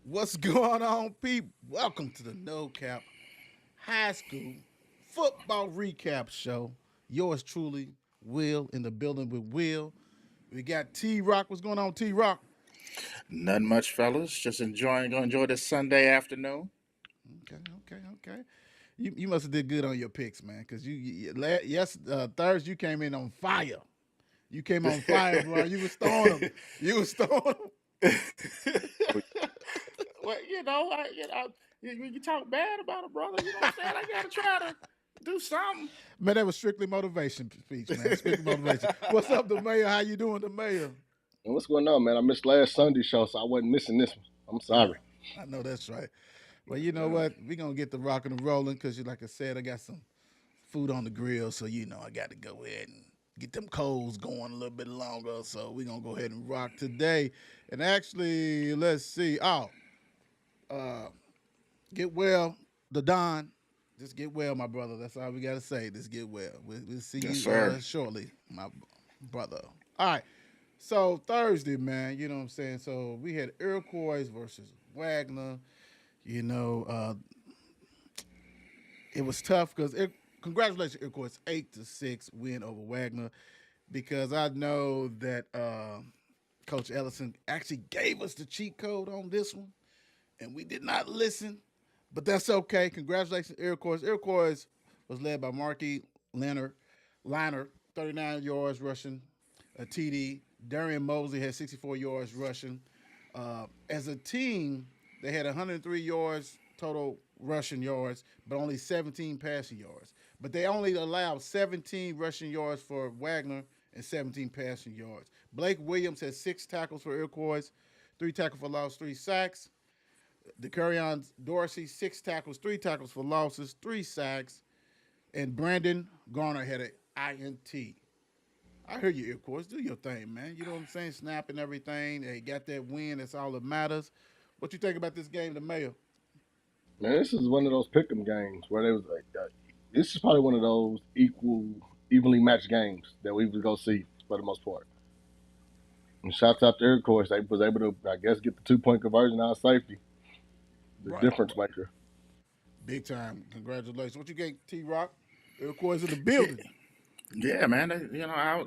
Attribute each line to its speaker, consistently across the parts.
Speaker 1: What's going on, people? Welcome to the No Cap High School Football Recap Show. Yours truly, Will, in the building with Will. We got T Rock. What's going on, T Rock?
Speaker 2: Nothing much, fellas. Just gonna enjoy this Sunday afternoon.
Speaker 1: Okay. You must have did good on your picks, man, because Thursday you came in on fire. You came on fire, bro. You was throwing them. You was throwing them.
Speaker 2: Well, you talk bad about a brother. You know what I'm saying? I gotta try to do something.
Speaker 1: Man, that was strictly motivation speech, man. Strictly motivation. What's up, the mayor? How you doing, the mayor?
Speaker 3: And what's going on, man? I missed last Sunday show, so I wasn't missing this one. I'm sorry.
Speaker 1: I know that's right. Well, you know what? We're going to get the rocking and rolling because, like I said, I got some food on the grill. So, I got to go ahead and get them coals going a little bit longer. So, we're going to go ahead and rock today. And actually, let's see. Get well, the Don. Just get well, my brother. That's all we got to say. Just get well. We'll see
Speaker 2: Yes,
Speaker 1: you
Speaker 2: sir.
Speaker 1: shortly, my brother. All right. So Thursday, man, you know what I'm saying? So we had Iroquois versus Waggener. You know, it was tough because congratulations, Iroquois, 8-6 win over Waggener because I know that Coach Ellison actually gave us the cheat code on this one, and we did not listen, but that's okay. Congratulations, Iroquois. Iroquois was led by Marky Liner, 39 yards rushing, a TD. Darian Mosley had 64 yards rushing. As a team, they had 103 yards total rushing yards, but only 17 passing yards. But they only allowed 17 rushing yards for Waggener and 17 passing yards. Blake Williams had 6 tackles for Iroquois, 3 tackles for loss, 3 sacks. DeCurion Dorsey, 6 tackles, 3 tackles for losses, 3 sacks. And Brandon Garner had an INT. I hear you, Iroquois. Do your thing, man. You know what I'm saying? Snapping everything. They got that win. That's all that matters. What you think about this game, the mayor?
Speaker 3: Man, this is one of those pick'em games where they was like, this is probably one of those evenly matched games that we would go see for the most part. And shouts out to Iroquois. They was able to, I guess, get the 2-point conversion out of safety. The
Speaker 1: Right.
Speaker 3: difference maker.
Speaker 1: Big time. Congratulations. What you get, T Rock? Iroquois in the building.
Speaker 2: Yeah, man. I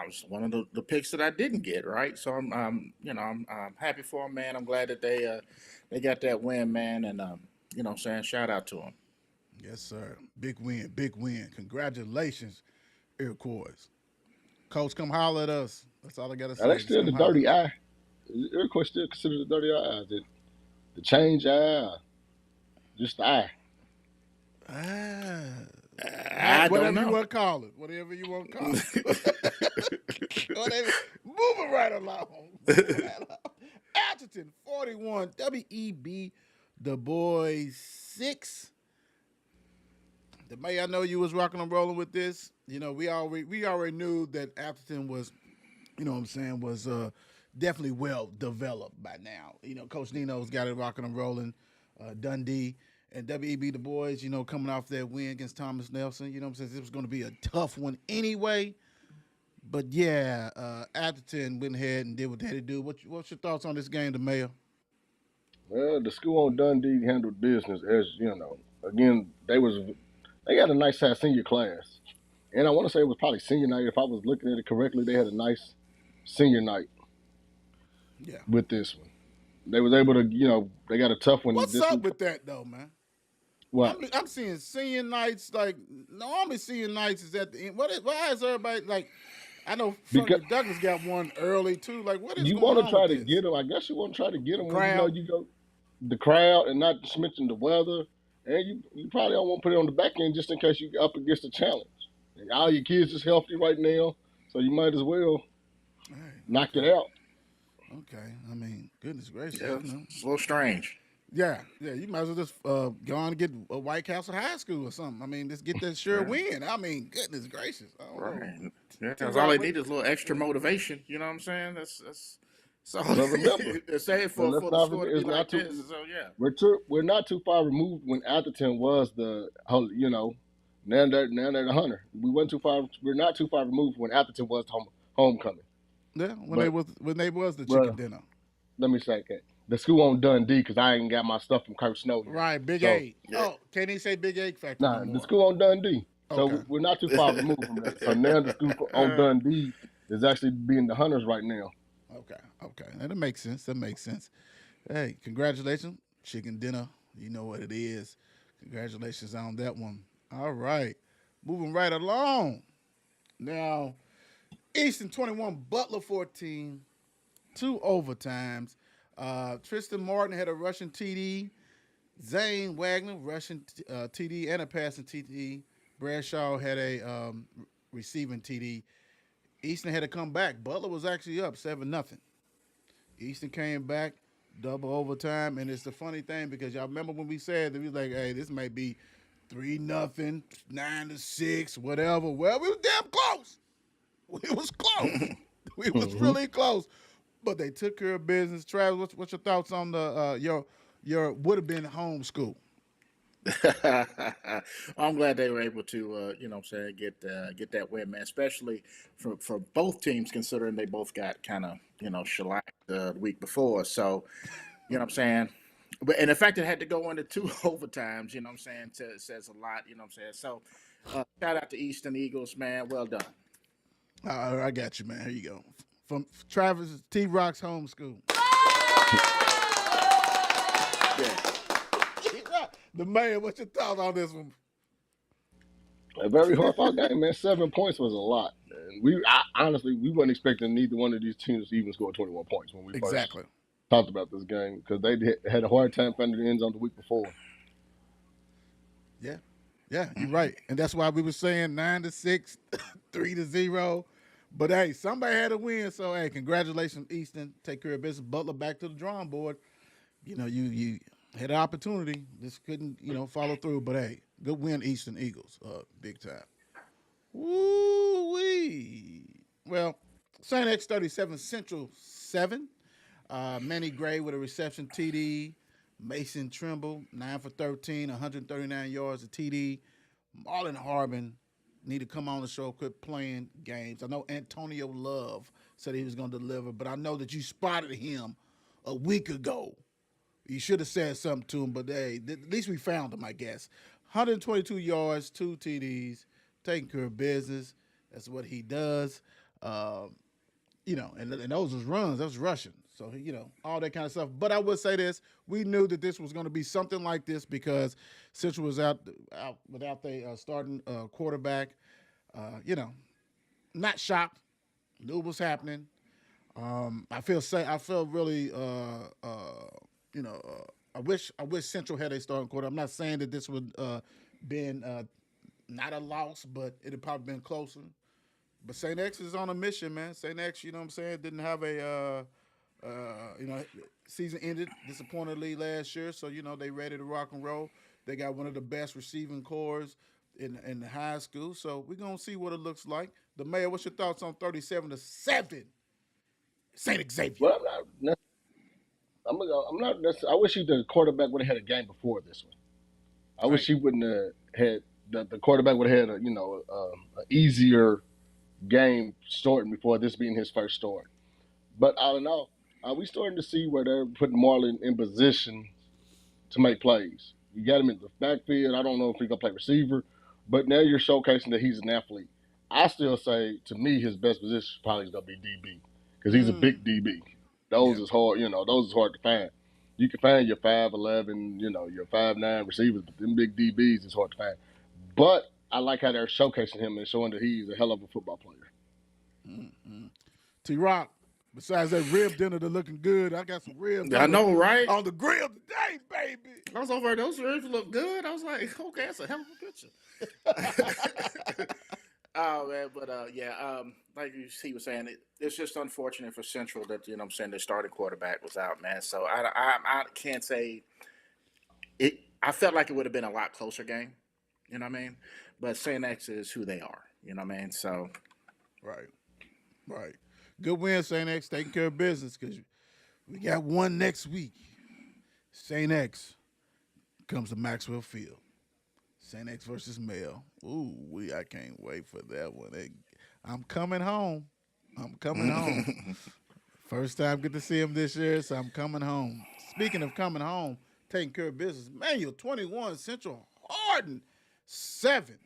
Speaker 2: was one of the picks that I didn't get right. So I'm happy for them, man. I'm glad that they got that win, man. And what I'm saying, shout out to them.
Speaker 1: Yes, sir. Big win. Big win. Congratulations, Iroquois. Coach, come holler at us. That's all I got to
Speaker 3: Now,
Speaker 1: say.
Speaker 3: that's
Speaker 1: Just
Speaker 3: still
Speaker 1: come
Speaker 3: the
Speaker 1: holler.
Speaker 3: dirty eye. Iroquois still considered the dirty eye. The change eye, just the eye.
Speaker 1: Ah.
Speaker 2: I don't
Speaker 1: Whatever you
Speaker 2: know.
Speaker 1: want to call it. Whatever you want to call it. Whatever. Moving right along. Moving right along. Atherton 41. WEB Dubois 6. The May, I know you was rocking and rolling with this. We already knew that Atherton was, what I'm saying, was definitely well developed by now. Coach Nino's got it rocking and rolling. Dundee and WEB Du Bois, coming off that win against Thomas Nelson. You know what I'm saying? It was going to be a tough one anyway. But yeah, Atherton went ahead and did what they had to do. What's your thoughts on this game, the mayor?
Speaker 3: Well, the school on Dundee handled business as Again, they got a nice size senior class, and I want to say it was probably senior night. If I was looking at it correctly, they had a nice senior night
Speaker 1: Yeah.
Speaker 3: with this one. They was able to, they got a tough one
Speaker 1: What's
Speaker 3: this
Speaker 1: up
Speaker 3: week.
Speaker 1: with that though, man?
Speaker 3: What?
Speaker 1: I'm seeing senior nights like normally senior nights is at the end. Why is everybody like? I know
Speaker 3: Because
Speaker 1: Fredrick Douglas got one early too. Like, what is
Speaker 3: you
Speaker 1: going
Speaker 3: want to
Speaker 1: on with
Speaker 3: try to
Speaker 1: this?
Speaker 3: get them. I guess you want to try to get
Speaker 1: The
Speaker 3: them when you know
Speaker 1: crowd.
Speaker 3: you go the crowd and not just mention the weather. And you probably don't want to put it on the back end just in case you up against a challenge. And all your kids is healthy right now, so you might as well
Speaker 1: Hey,
Speaker 3: knock it
Speaker 1: okay,
Speaker 3: out.
Speaker 1: okay. I mean, goodness gracious,
Speaker 2: Yeah, it's a little strange.
Speaker 1: Yeah. You might as well just go on and get a White Castle High School or something. I mean, just get that sure
Speaker 2: Yeah,
Speaker 1: win. I mean, goodness gracious. I don't know.
Speaker 2: right. Yeah,
Speaker 1: T
Speaker 2: 'cause all
Speaker 1: Rock,
Speaker 2: they
Speaker 1: what?
Speaker 2: need is a little extra motivation. You know what I'm saying? That's so
Speaker 3: But remember,
Speaker 2: to say
Speaker 3: but
Speaker 2: for
Speaker 3: let's
Speaker 2: the
Speaker 3: not
Speaker 2: score
Speaker 3: forget,
Speaker 2: to be
Speaker 3: it's
Speaker 2: like
Speaker 3: not too.
Speaker 2: this. So yeah,
Speaker 3: We're not too far removed when Atherton was the whole. Now they're the hunter. We weren't too far. We're not too far removed when Atherton was homecoming.
Speaker 1: Yeah,
Speaker 3: But
Speaker 1: when they was the chicken
Speaker 3: well,
Speaker 1: dinner.
Speaker 3: let me say that. the school on Dundee because I ain't got my stuff from Kirk Snow yet.
Speaker 1: Right, Big
Speaker 3: So,
Speaker 1: Egg. Oh, can't even say Big Egg Factory no
Speaker 3: nah,
Speaker 1: more.
Speaker 3: the school on Dundee.
Speaker 1: Okay.
Speaker 3: So we're not too far removed from that. So now the school on Dundee is actually being the Hunters right now.
Speaker 1: Okay. Now, that makes sense. Hey, congratulations. Chicken dinner. You know what it is. Congratulations on that one. All right. Moving right along. Now, Eastern 21, Butler 14, 2 overtimes. Tristan Martin had a rushing TD. Zane Waggener, rushing TD and a passing TD. Bradshaw had a receiving TD. Eastern had to come back. Butler was actually up 7-0. Eastern came back, double overtime, and it's the funny thing because y'all remember when we said that we was like, hey, this might be 3-0, 9-6, whatever. Well, we was damn close. We was close. We was really close. But they took care of business. Travis, what's your thoughts on the your would have been home school?
Speaker 2: I'm glad they were able to, get that win, man. Especially for both teams, considering they both got kind of, shellacked the week before. So, you know what I'm saying. But and the fact that it had to go into 2 overtimes, says a lot. You know what I'm saying. So, shout out to Eastern Eagles, man. Well done.
Speaker 1: I got you, man. Here you go. From Travis T. Rock's home school.
Speaker 2: Yeah.
Speaker 1: The mayor, what's your thoughts on this one?
Speaker 3: A very hard fought game, man. 7 points was a lot. And honestly, we weren't expecting neither one of these teams to even score 21 points when we first talked about this game because they had a hard time finding the end zone the week before.
Speaker 1: Yeah, you're right, and that's why we were saying 9-6, 3-0. But hey, somebody had to win, so hey, congratulations, Easton. Take care of business. Butler back to the drawing board. You had an opportunity. This couldn't, follow through. But hey, good win, Eastern Eagles, big time. Woo-wee. Well, St. X 37, Central 7. Manny Gray with a reception TD. Mason Trimble, 9 for 13, 139 yards of TD. Marlon Harbin need to come on the show, quit playing games. I know Antonio Love said he was going to deliver, but I know that you spotted him a week ago. You should have said something to him, but hey, at least we found him, I guess. 122 yards, 2 TDs, taking care of business. That's what he does. And those was runs, that was rushing. So, all that kind of stuff. But I would say this, we knew that this was going to be something like this because Central was out without their starting quarterback. Not shocked. Knew it was happening. I feel really, I wish Central had a starting quarter. I'm not saying that this would been not a loss, but it had probably been closer. But St. X is on a mission, man. St. X, didn't have a season ended disappointingly last year, so they ready to rock and roll. They got one of the best receiving cores in the high school, so we're gonna see what it looks like. The mayor, what's your thoughts on 37-7 St. Xavier?
Speaker 3: Well, I'm not. I wish the quarterback would have had a game before this one. I wish he wouldn't have had the quarterback would have had a easier game starting before this being his first start. But all in all, we starting to see where they're putting Marlon in position to make plays. You got him in the backfield. I don't know if he's going to play receiver, but now you're showcasing that he's an athlete. I still say, to me, his best position probably is going to be DB because he's a big DB. Those is hard, those is hard to find. You can find your 5'11", your 5'9" receivers, but them big DBs is hard to find. But I like how they're showcasing him and showing that he's a hell of a football player.
Speaker 1: Mm-hmm. T-Rock, besides that rib dinner that's looking good, I got some ribs.
Speaker 2: I know, right?
Speaker 1: On the grill today, baby.
Speaker 2: I was over there. Those ribs look good. I was like, okay, that's a hell of a picture. Oh man, but like he was saying, it's just unfortunate for Central that their starting quarterback was out, man. So I can't say it. I felt like it would have been a lot closer game, you know what I mean? But St. X is who they are, you know what I mean? So
Speaker 1: right, good win, St. X, taking care of business because we got one next week. St. X comes to Maxwell Field. St. X versus Male. Ooh, I can't wait for that one. I'm coming home. First time get to see him this year, so I'm coming home. Speaking of coming home, taking care of business, Manual 21, Central Hardin 7.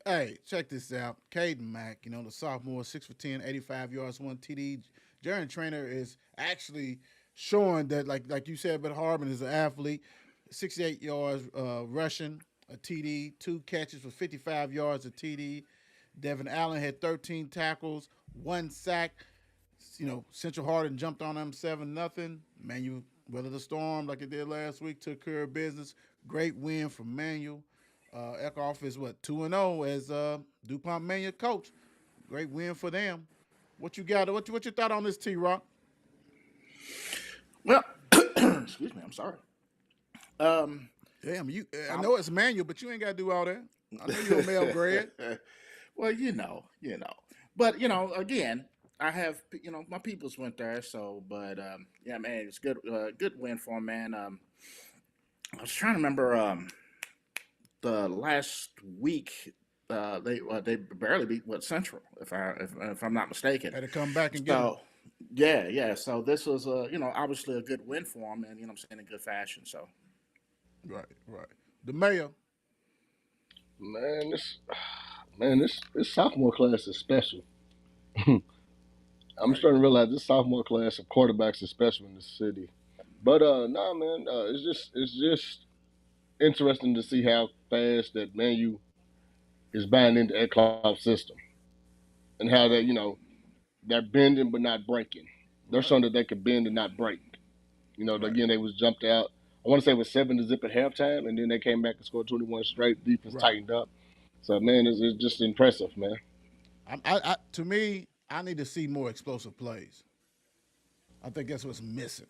Speaker 1: Hey, check this out. Caden Mack, the sophomore, 6 for 10, 85 yards, 1 TD. Jaron Trainer is actually showing that, like you said, but Harbin is an athlete. 68 yards rushing, a TD, 2 catches for 55 yards, a TD. Devin Allen had 13 tackles, 1 sack. Central Hardin jumped on them 7-0. Manual weathered the storm like it did last week, took care of business. Great win for Manual. Eckhoff is 2-0 as DuPont Manual coach. Great win for them. What you got? What you thought on this, T-Rock?
Speaker 2: Well, excuse me. I'm sorry.
Speaker 1: Damn, I know it's Manual, but you ain't got to do all that. I know you're a male grad.
Speaker 2: Well, But, again, I have, my peoples went there. So, but, yeah, man, it's good win for them, man. I was trying to remember the last week. They barely beat Central, if I'm not mistaken.
Speaker 1: Had to come back and get them.
Speaker 2: Yeah. So this was obviously a good win for them, and I'm saying in good fashion. So
Speaker 1: right. The mayor,
Speaker 3: this sophomore class is special. I'm starting to realize this sophomore class of quarterbacks is special in this city. But it's just interesting to see how fast that Manu is buying into Eckhoff's system, and how that they're bending but not breaking. They're showing that they can bend and not break. Again, they was jumped out. I want to say it was 7-0 at halftime, and then they came back and scored 21 straight. Defense tightened up. So, man, it's just impressive, man.
Speaker 1: To me, I need to see more explosive plays. I think that's what's missing,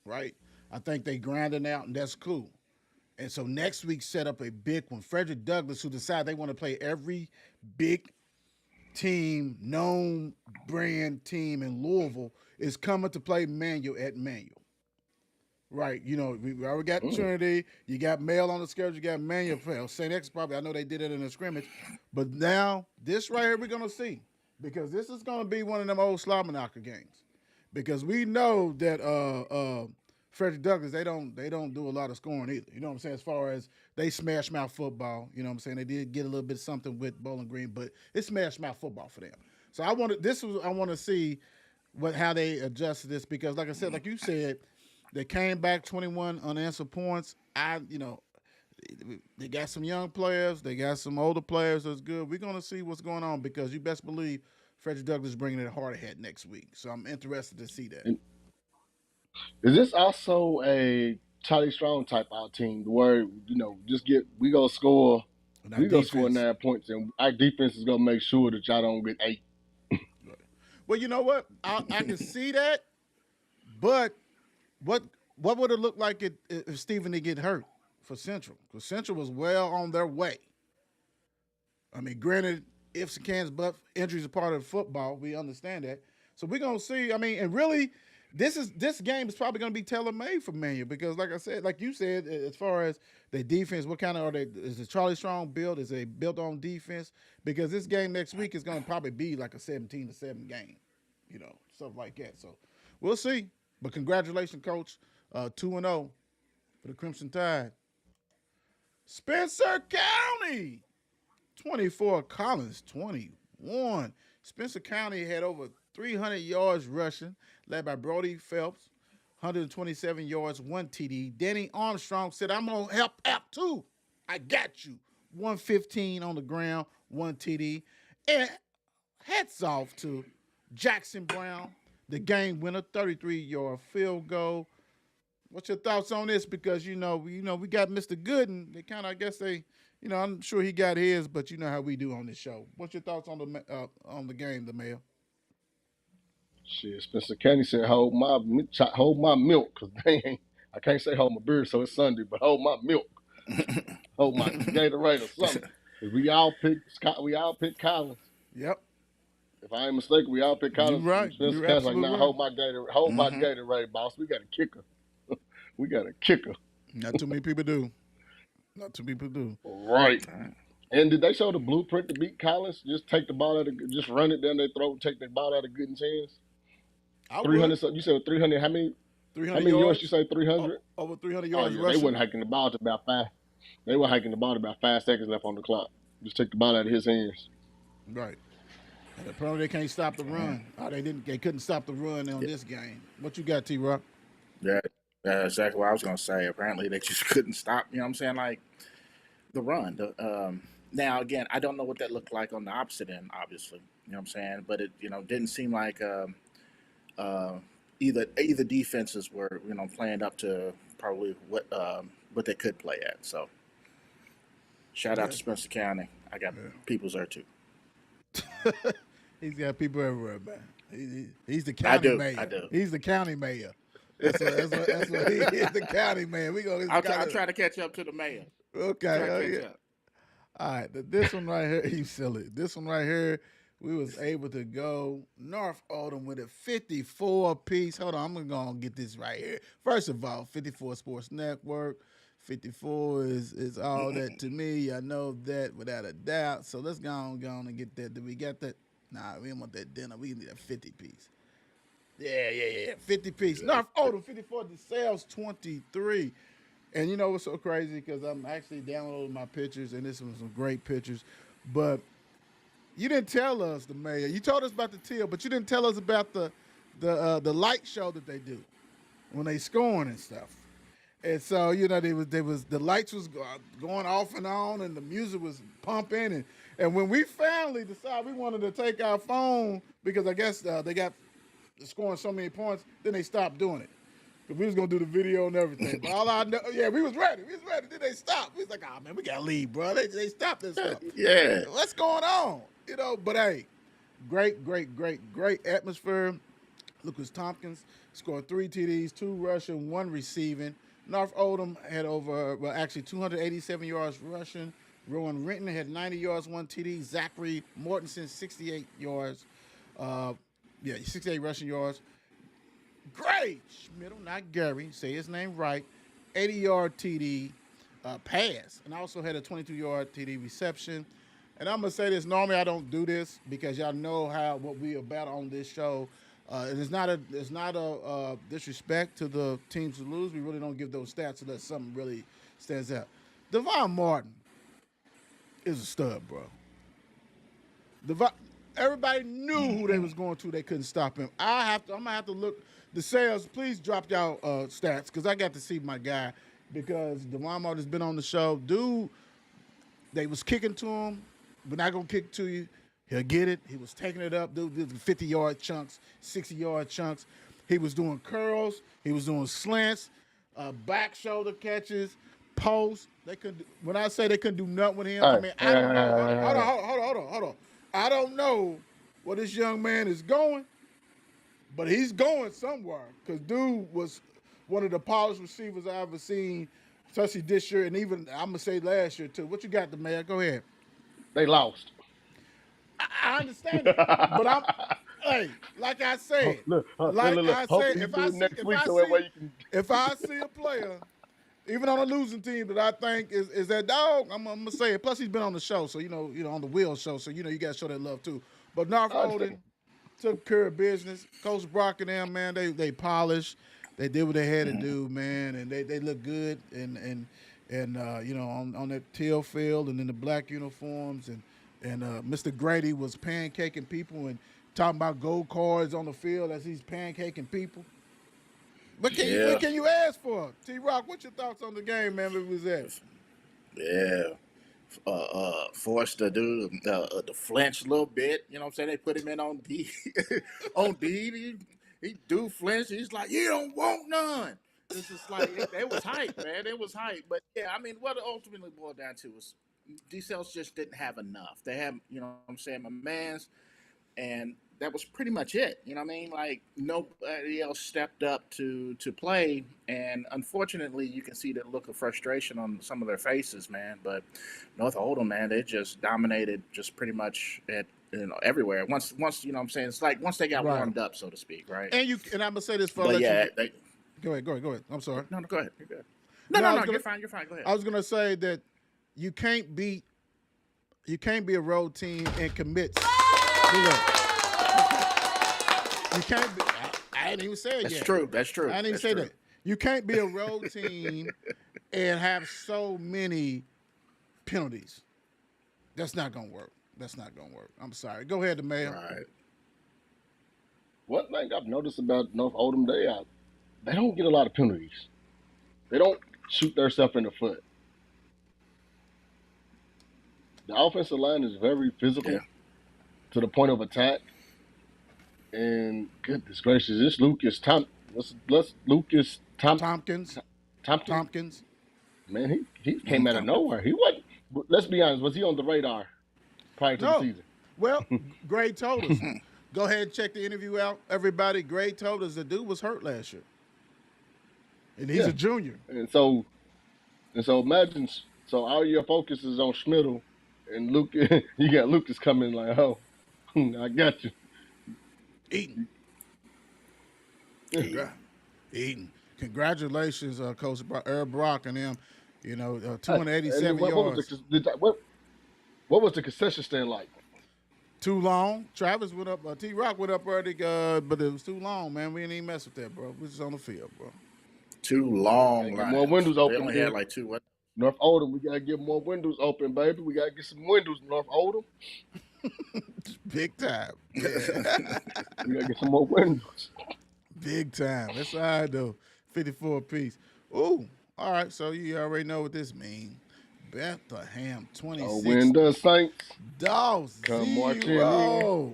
Speaker 1: right? I think they grinding out, and that's cool. And so next week set up a big one. Fredrick Douglass, who decided they want to play every big team, known brand team in Louisville, is coming to play Manual at Manual. Right, we already got Trinity. You got Mail on the schedule. You got Manual. St. X probably. I know they did it in a scrimmage, but now this right here we're gonna see, because this is gonna be one of them old slobber knocker games, because we know that Frederick Douglass they don't do a lot of scoring either. You know what I'm saying? As far as they smash mouth football, you know what I'm saying? They did get a little bit of something with Bowling Green, but it's smash mouth football for them. So I want to see how they adjust this, because like I said, like you said. They came back 21 unanswered points. They got some young players. They got some older players that's good. We're going to see what's going on, because you best believe Frederick Douglass is bringing it hard ahead next week. So I'm interested to see that.
Speaker 3: Is this also a Charlie Strong type out team where, we go score 9 points, and our defense is going to make sure that y'all don't get 8.
Speaker 1: Well, you know what? I can see that, but what would it look like if Stephen didn't get hurt for Central? Because Central was well on their way. I mean, granted, ifs and cans, but injuries are part of football. We understand that. So we're going to see. I mean, and really, this game is probably going to be tailor-made for Manual, because, like I said, like you said, as far as the defense, what kind of are they? Is it Charlie Strong build? Is they built on defense? Because this game next week is going to probably be like a 17-7 game, stuff like that. So we'll see. But congratulations, Coach. 2-0 for the Crimson Tide. Spencer County, 24. Collins, 21. Spencer County had over 300 yards rushing, led by Brody Phelps, 127 yards, 1 TD. Danny Armstrong said, I'm going to help out too. I got you. 115 on the ground, 1 TD. And hats off to Jackson Brown, the game winner, 33-yard field goal. What's your thoughts on this? Because we got Mr. Gooden. They kind of, I guess I'm sure he got his, but you know how we do on this show. What's your thoughts on the game, the mayor?
Speaker 3: Shit, Spencer County said, hold my milk, because I can't say hold my beer, so it's Sunday, but hold my milk, hold my Gatorade or something. We all picked Collins.
Speaker 1: Yep.
Speaker 3: If I ain't mistaken, we all picked Collins.
Speaker 1: You're right.
Speaker 3: Spencer County's like, nah, hold my Gatorade, boss. We got a kicker.
Speaker 1: Not too many people do.
Speaker 3: Right. And did they show the blueprint to beat Collins? Just take the ball just run it down their throat, take the ball out of Gooden's hands?
Speaker 1: I
Speaker 3: 300.
Speaker 1: would.
Speaker 3: So you said 300. How many?
Speaker 1: 300
Speaker 3: How many yards
Speaker 1: yards,
Speaker 3: you say? 300.
Speaker 1: over 300
Speaker 3: Oh
Speaker 1: yards
Speaker 3: yeah, they
Speaker 1: rushing.
Speaker 3: wasn't hiking the ball to about 5. They were hiking the ball to about 5 seconds left on the clock. Just take the ball out of his hands.
Speaker 1: Right. And apparently they can't stop the run. Oh, they didn't. They couldn't stop the run on this game. What you got, T-Rock?
Speaker 2: Yeah, that's exactly what I was gonna say. Apparently, they just couldn't stop. You know what I'm saying? Like the run. Now again, I don't know what that looked like on the opposite end. Obviously, you know what I'm saying. But it didn't seem like uh, either defenses were playing up to probably what they could play at. So shout out to Spencer County. I got peoples there too.
Speaker 1: He's got people everywhere, man. He's the county mayor.
Speaker 2: I do.
Speaker 1: He's the county mayor. That's what he is, the county mayor.
Speaker 2: I'll try to catch up to the mayor.
Speaker 1: Okay. All right. This one right here, he's silly. This one right here, we was able to go North Oldham with a 54 piece. Hold on, I'm going to get this right here. First of all, 54 Sports Network. 54 is all that to me. I know that without a doubt. So let's go on and get that. Did we get that? Nah, we don't want that dinner. We need a 50 piece. Yeah. 50 piece. North Oldham 54, DeSales 23. And you know what's so crazy? Because I'm actually downloading my pictures, and this was some great pictures. But you didn't tell us, the mayor. You told us about the teal, but you didn't tell us about the light show that they do when they scoring and stuff. And so, the lights was going off and on, and the music was pumping. And when we finally decided we wanted to take our phone, because I guess they got scoring so many points, then they stopped doing it. Because we was going to do the video and everything. But all I know, we was ready. Then they stopped. We was like, oh, man, we got to leave, bro. They stopped this stuff.
Speaker 2: Yeah.
Speaker 1: What's going on? But hey, great atmosphere. Lucas Tompkins scored 3 TDs, 2 rushing, 1 receiving. North Oldham had 287 yards rushing. Rowan Renton had 90 yards, 1 TD. Zachary Mortensen, 68 yards. 68 rushing yards. Gray Schmiddle, not Gary, say his name right. 80-yard TD pass. And also had a 22-yard TD reception. And I'm going to say this. Normally I don't do this because y'all know what we about on this show. And it's not a disrespect to the teams who lose. We really don't give those stats unless something really stands out. Devon Martin is a stud, bro. Everybody knew who they was going to. They couldn't stop him. I'm gonna have to look. DeSales, please drop y'all stats because I got to see my guy because Devon Martin's been on the show. Dude, they was kicking to him. We're not gonna kick to you. He'll get it. He was taking it up, dude, 50-yard chunks, 60-yard chunks. He was doing curls. He was doing slants, back shoulder catches, posts. When I say they couldn't do nothing with him, I mean, I don't know. Hold on. I don't know where this young man is going, but he's going somewhere because dude was one of the polished receivers I ever seen, especially this year and even, I'm going to say last year, too. What you got, the man? Go ahead.
Speaker 3: They lost.
Speaker 1: I understand it, but like I said, if I see a player, even on a losing team that I think is that dog, I'm gonna say it. Plus, he's been on the show, so on the Wheel show, so you got to show that love too. But North Oldham took care of business. Coach Brock and them, man, they polished. They did what they had to do, man, and they look good and on that teal field and in the black uniforms and Mr. Grady was pancaking people and talking about gold cards on the field as he's pancaking people. What can you ask for? T-Rock, what's your thoughts on the game, man, if it was that?
Speaker 2: Yeah. Forced to do the flinch a little bit. You know what I'm saying? They put him in on D. On D. He do flinch. He's like, you don't want none. It's just like, it was hype, man. It was hype. But, yeah, I mean, what it ultimately boiled down to was DeSales just didn't have enough. They have, you know what I'm saying, my mans, and that was pretty much it. You know what I mean? Like, nobody else stepped up to play, and unfortunately, you can see the look of frustration on some of their faces, man. But North Oldham, man, they just dominated just pretty much at everywhere. Once you know what I'm saying? It's like once they got warmed up, so to speak, right?
Speaker 1: And I'm going to say this for
Speaker 2: But
Speaker 1: Go ahead. I'm sorry.
Speaker 2: No, go ahead. You're good. No, you're fine. Go ahead.
Speaker 1: I was going to say that you can't be a road team and commit. You can't be. I I ain't even said
Speaker 2: That's
Speaker 1: yet.
Speaker 2: true. That's true.
Speaker 1: I didn't even
Speaker 2: That's
Speaker 1: say
Speaker 2: true.
Speaker 1: that. You can't be a road team and have so many penalties. That's not gonna work. That's not gonna work. I'm sorry. Go ahead, the mayor.
Speaker 2: Right.
Speaker 3: One thing I've noticed about North Oldham, they don't get a lot of penalties. They don't shoot themselves in the foot. The offensive line is very physical
Speaker 2: Yeah.
Speaker 3: to the point of attack. And goodness gracious, this Lucas Lucas
Speaker 1: Tompkins.
Speaker 3: Tompkins. Man, he came out of nowhere. He wasn't. Let's be honest. Was he on the radar prior to the
Speaker 1: No.
Speaker 3: season?
Speaker 1: Well, Gray told us. Go ahead and check the interview out, everybody. Gray told us the dude was hurt last year, and he's a junior.
Speaker 3: And so imagine. So all your focus is on Schmidl, and Luke. You got Lucas coming like, oh, I got you.
Speaker 1: Eaton.
Speaker 3: Yeah.
Speaker 1: Eaton. Congratulations, Coach Herb Brock and them. 287 yards.
Speaker 3: What was the concession stand like?
Speaker 1: Too long. Travis went up. T-Rock went up early, but it was too long, man. We didn't even mess with that, bro. We just on the field, bro.
Speaker 2: Too long.
Speaker 3: Get more windows open.
Speaker 2: They only had like two. What?
Speaker 3: North Oldham, we gotta get more windows open, baby. We gotta get some windows, North Oldham.
Speaker 1: Big time.
Speaker 3: We gotta get some more windows.
Speaker 1: Big time. That's all right, though. 54 apiece. Ooh. All right, so you already know what this means. Bethlehem 26.
Speaker 3: Oh, when the Saints
Speaker 1: Dogs
Speaker 3: come marching
Speaker 1: 0.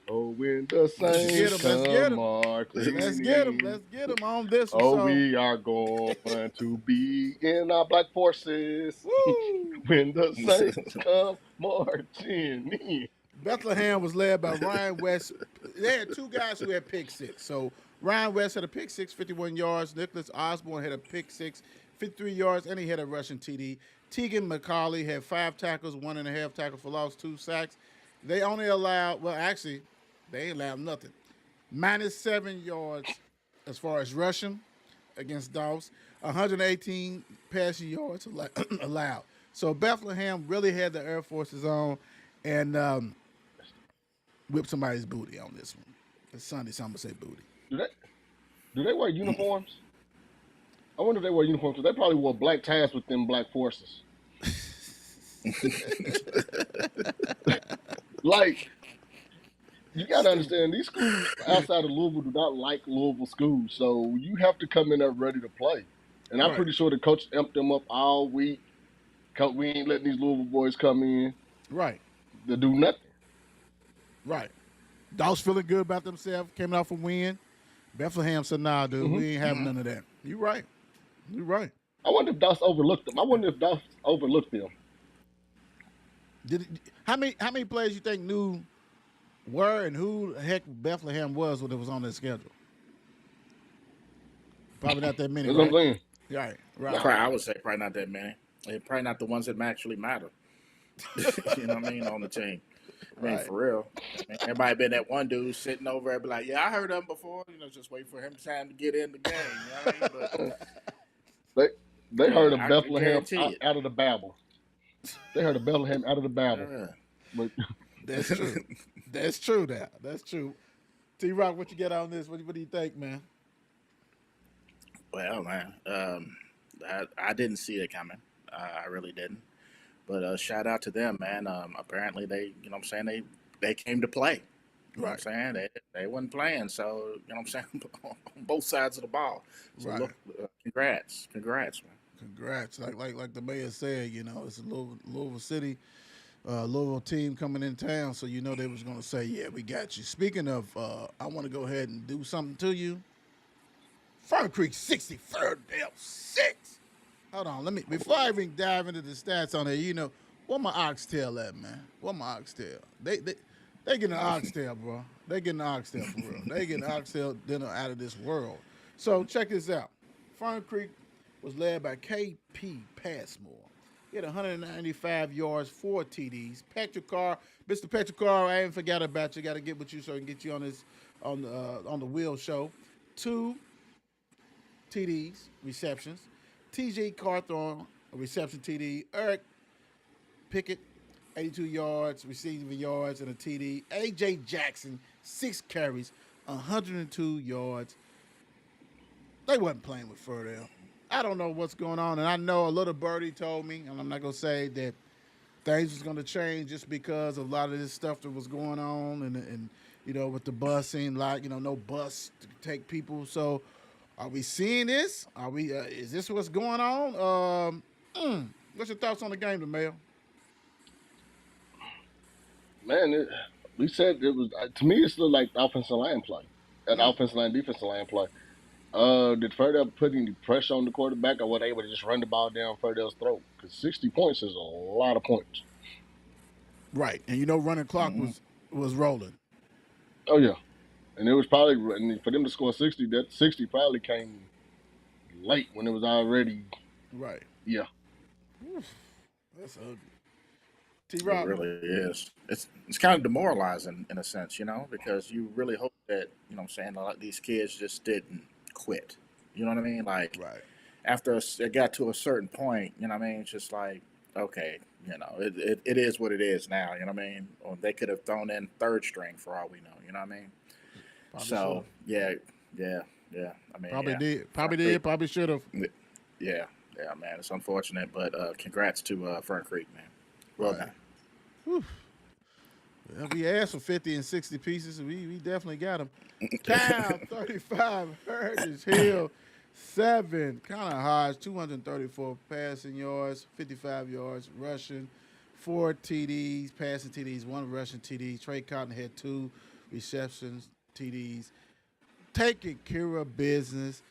Speaker 3: Oh, when the Saints come marching
Speaker 1: Let's get them on this one.
Speaker 3: Oh, we are going to be in our black forces.
Speaker 1: Woo.
Speaker 3: When the Saints come marching in.
Speaker 1: Bethlehem was led by Ryan West. They had two guys who had pick six. So Ryan West had a pick six, 51 yards. Nicholas Osborne had a pick six, 53 yards, and he had a rushing TD. Tegan McCauley had 5 tackles, 1.5 tackles for loss, 2 sacks. They only allowed, they allowed nothing. -7 yards as far as rushing against Dogs. 118 passing yards allowed. So Bethlehem really had the Air Forces on and whipped somebody's booty on this one. It's Sunday, so I'm going to say booty.
Speaker 3: Do they wear uniforms? I wonder if they wear uniforms because they probably wore black ties with them black forces. Like, you got to understand, these schools outside of Louisville do not like Louisville schools, so you have to come in there ready to play. And I'm pretty sure the coach amped them up all week. We ain't letting these Louisville boys come in.
Speaker 1: Right.
Speaker 3: To do nothing.
Speaker 1: Right. Dogs feeling good about themselves, came out for win. Bethlehem said, nah, dude, we ain't having none of that. You're right. You're right.
Speaker 3: I wonder if Doss overlooked them.
Speaker 1: How many players you think knew where and who the heck Bethlehem was when it was on their schedule? Probably not that many.
Speaker 3: That's what I'm saying.
Speaker 1: Right.
Speaker 2: I would say probably not that many. Probably not the ones that actually matter. You know what I mean? On the team. I mean, for real. Everybody been that one dude sitting over there, be like, yeah, I heard of him before. Just wait for him time to get in the game. You know what I mean? But,
Speaker 3: they heard of Bethlehem out of the Babel. They heard of Bethlehem out of the Babel.
Speaker 2: Yeah.
Speaker 3: But
Speaker 1: that's true. That's true. That's true. T-Rock, what you get on this? What do you think, man?
Speaker 2: Well, man, I didn't see it coming. I really didn't. But shout out to them, man. Apparently they, they came to play. You know what I'm saying? They wasn't playing, so, I'm saying, on both sides of the ball. So look, congrats, man.
Speaker 1: Congrats. Like the mayor said, it's a Louisville City, Louisville team coming in town, so they was going to say, yeah, we got you. Speaking of, I want to go ahead and do something to you. Fern Creek 60, Fairdale 6. Hold on, before I even dive into the stats on there, where my oxtail at, man? Where my oxtail? They getting an oxtail, bro. They getting an oxtail for real. They getting an oxtail dinner out of this world. So check this out. Fern Creek was led by K.P. Passmore. He had 195 yards, 4 TDs. Patrick Carr, Mr. Patrick Carr, I ain't forgot about you. Got to get with you so I can get you on the wheel show. 2 TDs, receptions. T.J. Carthorne, a reception TD. Eric Pickett, 82 yards, receiving yards, and a TD. A.J. Jackson, 6 carries, 102 yards. They wasn't playing with Fairdale. I don't know what's going on, and I know a little birdie told me, and I'm not gonna say that things was gonna change just because of a lot of this stuff that was going on, and with the busing, like no bus to take people. So, are we seeing this? Are we? Is this what's going on? What's your thoughts on the game, DeMayo?
Speaker 3: Man, we said it was to me. It's looked like offensive line play, and offensive line, defensive line play. Did Fairdale put any pressure on the quarterback, or were they able to just run the ball down Fairdale's throat? Because 60 points is a lot of points.
Speaker 1: Right, and running clock was rolling.
Speaker 3: Oh yeah, and it was probably for them to score 60. That 60 probably came late when it was already.
Speaker 1: Right.
Speaker 3: Yeah.
Speaker 1: Oof, that's ugly.
Speaker 2: It
Speaker 1: T-Rob.
Speaker 2: really is. It's kind of demoralizing in a sense, because you really hope that, what I'm saying, like these kids just didn't quit. You know what I mean? Like
Speaker 1: Right.
Speaker 2: after it got to a certain point, you know what I mean? It's just like, okay, it is what it is now, you know what I mean? Or they could have thrown in third string for all we know, you know what I mean?
Speaker 1: Probably
Speaker 2: So,
Speaker 1: should've.
Speaker 2: yeah. I mean,
Speaker 1: Probably
Speaker 2: yeah.
Speaker 1: did. Probably should have.
Speaker 2: Yeah, man. It's unfortunate, but congrats to Fern Creek, man. Well
Speaker 1: Right.
Speaker 2: done.
Speaker 1: Whew. Well, we asked for 50 and 60 pieces. We definitely got them. Cal, 35. Heritage Hill, 7. Kind of high. 234 passing yards, 55 yards rushing, 4 TDs, passing TDs, 1 rushing TD. Trey Cotton had 2 receptions, TDs. Taking care of business.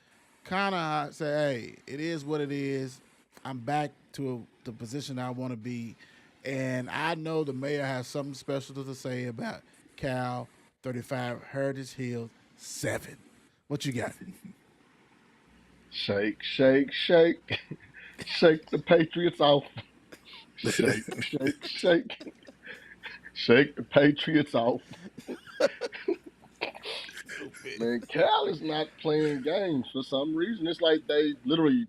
Speaker 1: Kind of say, hey, it is what it is. I'm back to the position I want to be. And I know the mayor has something special to say about Cal 35 Heritage Hill 7. What you got?
Speaker 3: Shake, shake, shake. Shake the Patriots off. Shake, shake, shake. Shake the Patriots off. Man, Cal is not playing games for some reason. It's like they literally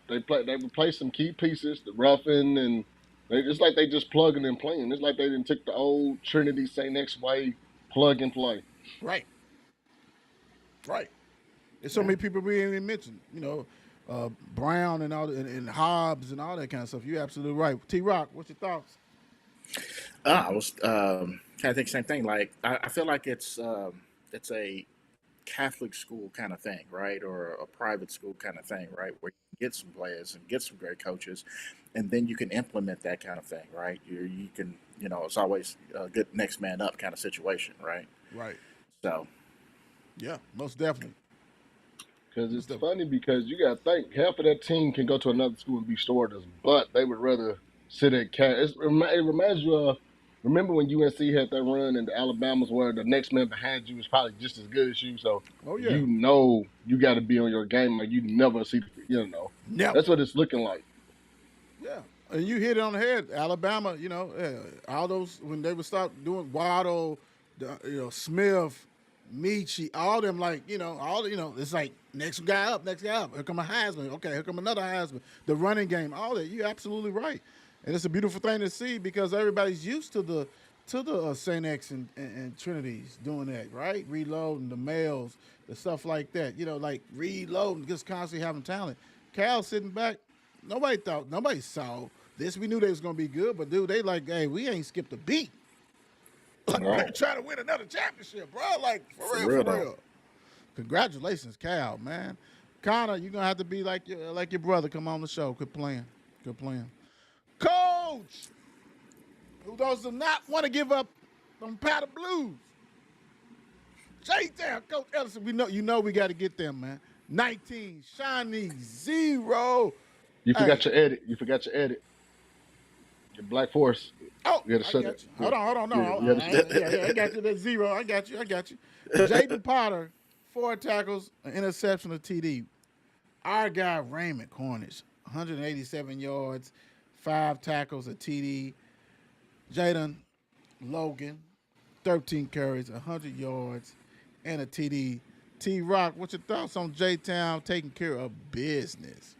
Speaker 3: they replaced some key pieces, the Ruffin, and it's like they just plugging and playing. It's like they didn't took the old Trinity St. X way, plug and play.
Speaker 1: Right. There's so many people we ain't even mentioned. Brown and all and Hobbs and all that kind of stuff. You're absolutely right. T-Rock, what's your thoughts?
Speaker 2: I was kind of think same thing. Like I feel like it's a Catholic school kind of thing, right, or a private school kind of thing, right, where you get some players and get some great coaches, and then you can implement that kind of thing, right? You can, it's always a good next man up kind of situation, right?
Speaker 1: Right.
Speaker 2: So,
Speaker 1: Yeah, most definitely.
Speaker 3: Because it's funny because you got to think half of that team can go to another school and be starters, but they would rather sit at Cal. It reminds you of remember when UNC had that run in the Alabamas where the next man behind you is probably just as good as you, so you got to be on your game like you never see.
Speaker 1: Never.
Speaker 3: That's what it's looking like.
Speaker 1: Yeah, and you hit it on the head. Alabama, all those when they would start doing Waddle, Smith, Michi, all them it's like next guy up. Here come a Heisman. Okay, here come another Heisman. The running game, all that. You're absolutely right, and it's a beautiful thing to see because everybody's used to the St. X and Trinities doing that, right? Reloading the males, the stuff like that. Like reloading, just constantly having talent. Cal sitting back. Nobody saw this. We knew they was gonna be good, but dude, they like, hey, we ain't skipped a beat. Like we're trying to win another championship, bro. Like for real. Congratulations, Cal, man. Connor, you're gonna have to be like your brother. Come on the show. Good playing. Coach, who does not want to give up on Powder Blues. J-Town, Coach Ellison. We got to get them, man. 19, Shawnee, 0.
Speaker 3: You forgot your edit. Your Black Force.
Speaker 1: Oh,
Speaker 3: you gotta
Speaker 1: I
Speaker 3: shut
Speaker 1: got
Speaker 3: it.
Speaker 1: you. Hold on. No, I got you. That's 0. I got you. Jaden Potter, 4 tackles, an interception, a TD. Our guy Raymond Cornish, 187 yards, 5 tackles, a TD. Jaden Logan, 13 carries, 100 yards, and a TD. T-Rock, what's your thoughts on J-Town taking care of business?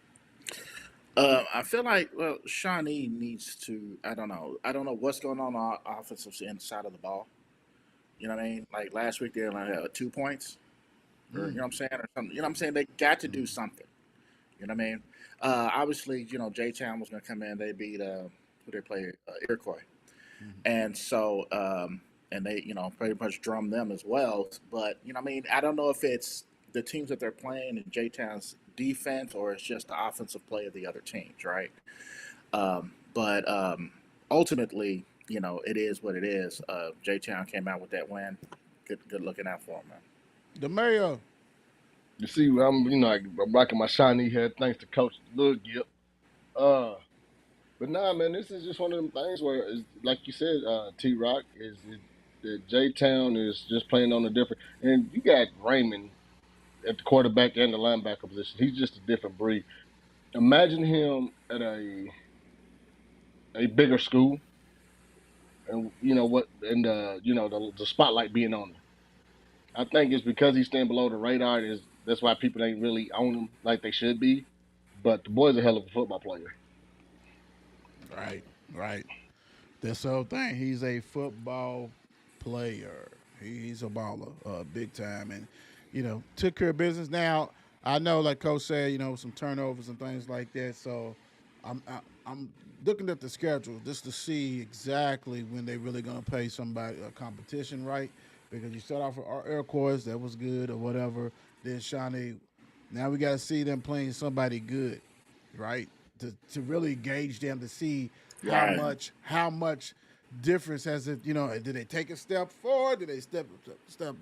Speaker 2: I feel like Shawnee needs to. I don't know what's going on the offensive side of the ball. You know what I mean? Like last week they only had 2 points, or you know what I'm saying, or something. You know what I'm saying? They got to do something. You know what I mean? Obviously, J Town was going to come in. They beat who they play Iroquois, and so and they pretty much drummed them as well. But I mean, I don't know if it's the teams that they're playing in J Town's defense or it's just the offensive play of the other teams, right? But ultimately, it is what it is. J Town came out with that win. Good looking out for him, man.
Speaker 1: The mayor.
Speaker 3: You see, I'm rocking my Shawnee head thanks to Coach Lil Gip. But nah, man, this is just one of them things where, like you said, T Rock that J Town is just playing on a different. And you got Raymond at the quarterback and the linebacker position. He's just a different breed. Imagine him at a bigger school, and the spotlight being on him. I think it's because he's staying below the radar. That's why people ain't really on him like they should be. But the boy's a hell of a football player.
Speaker 1: Right. That's the whole thing. He's a football player. He's a baller, big time, and took care of business. Now I know, like Coach said, some turnovers and things like that. So I'm looking at the schedule just to see exactly when they're really going to play somebody a competition, right? Because you start off with our Iroquois, that was good or whatever. Then Shawnee, now we got to see them playing somebody good, right? To really gauge them to see
Speaker 2: Right.
Speaker 1: how much difference has it. Did they take a step forward? Did they step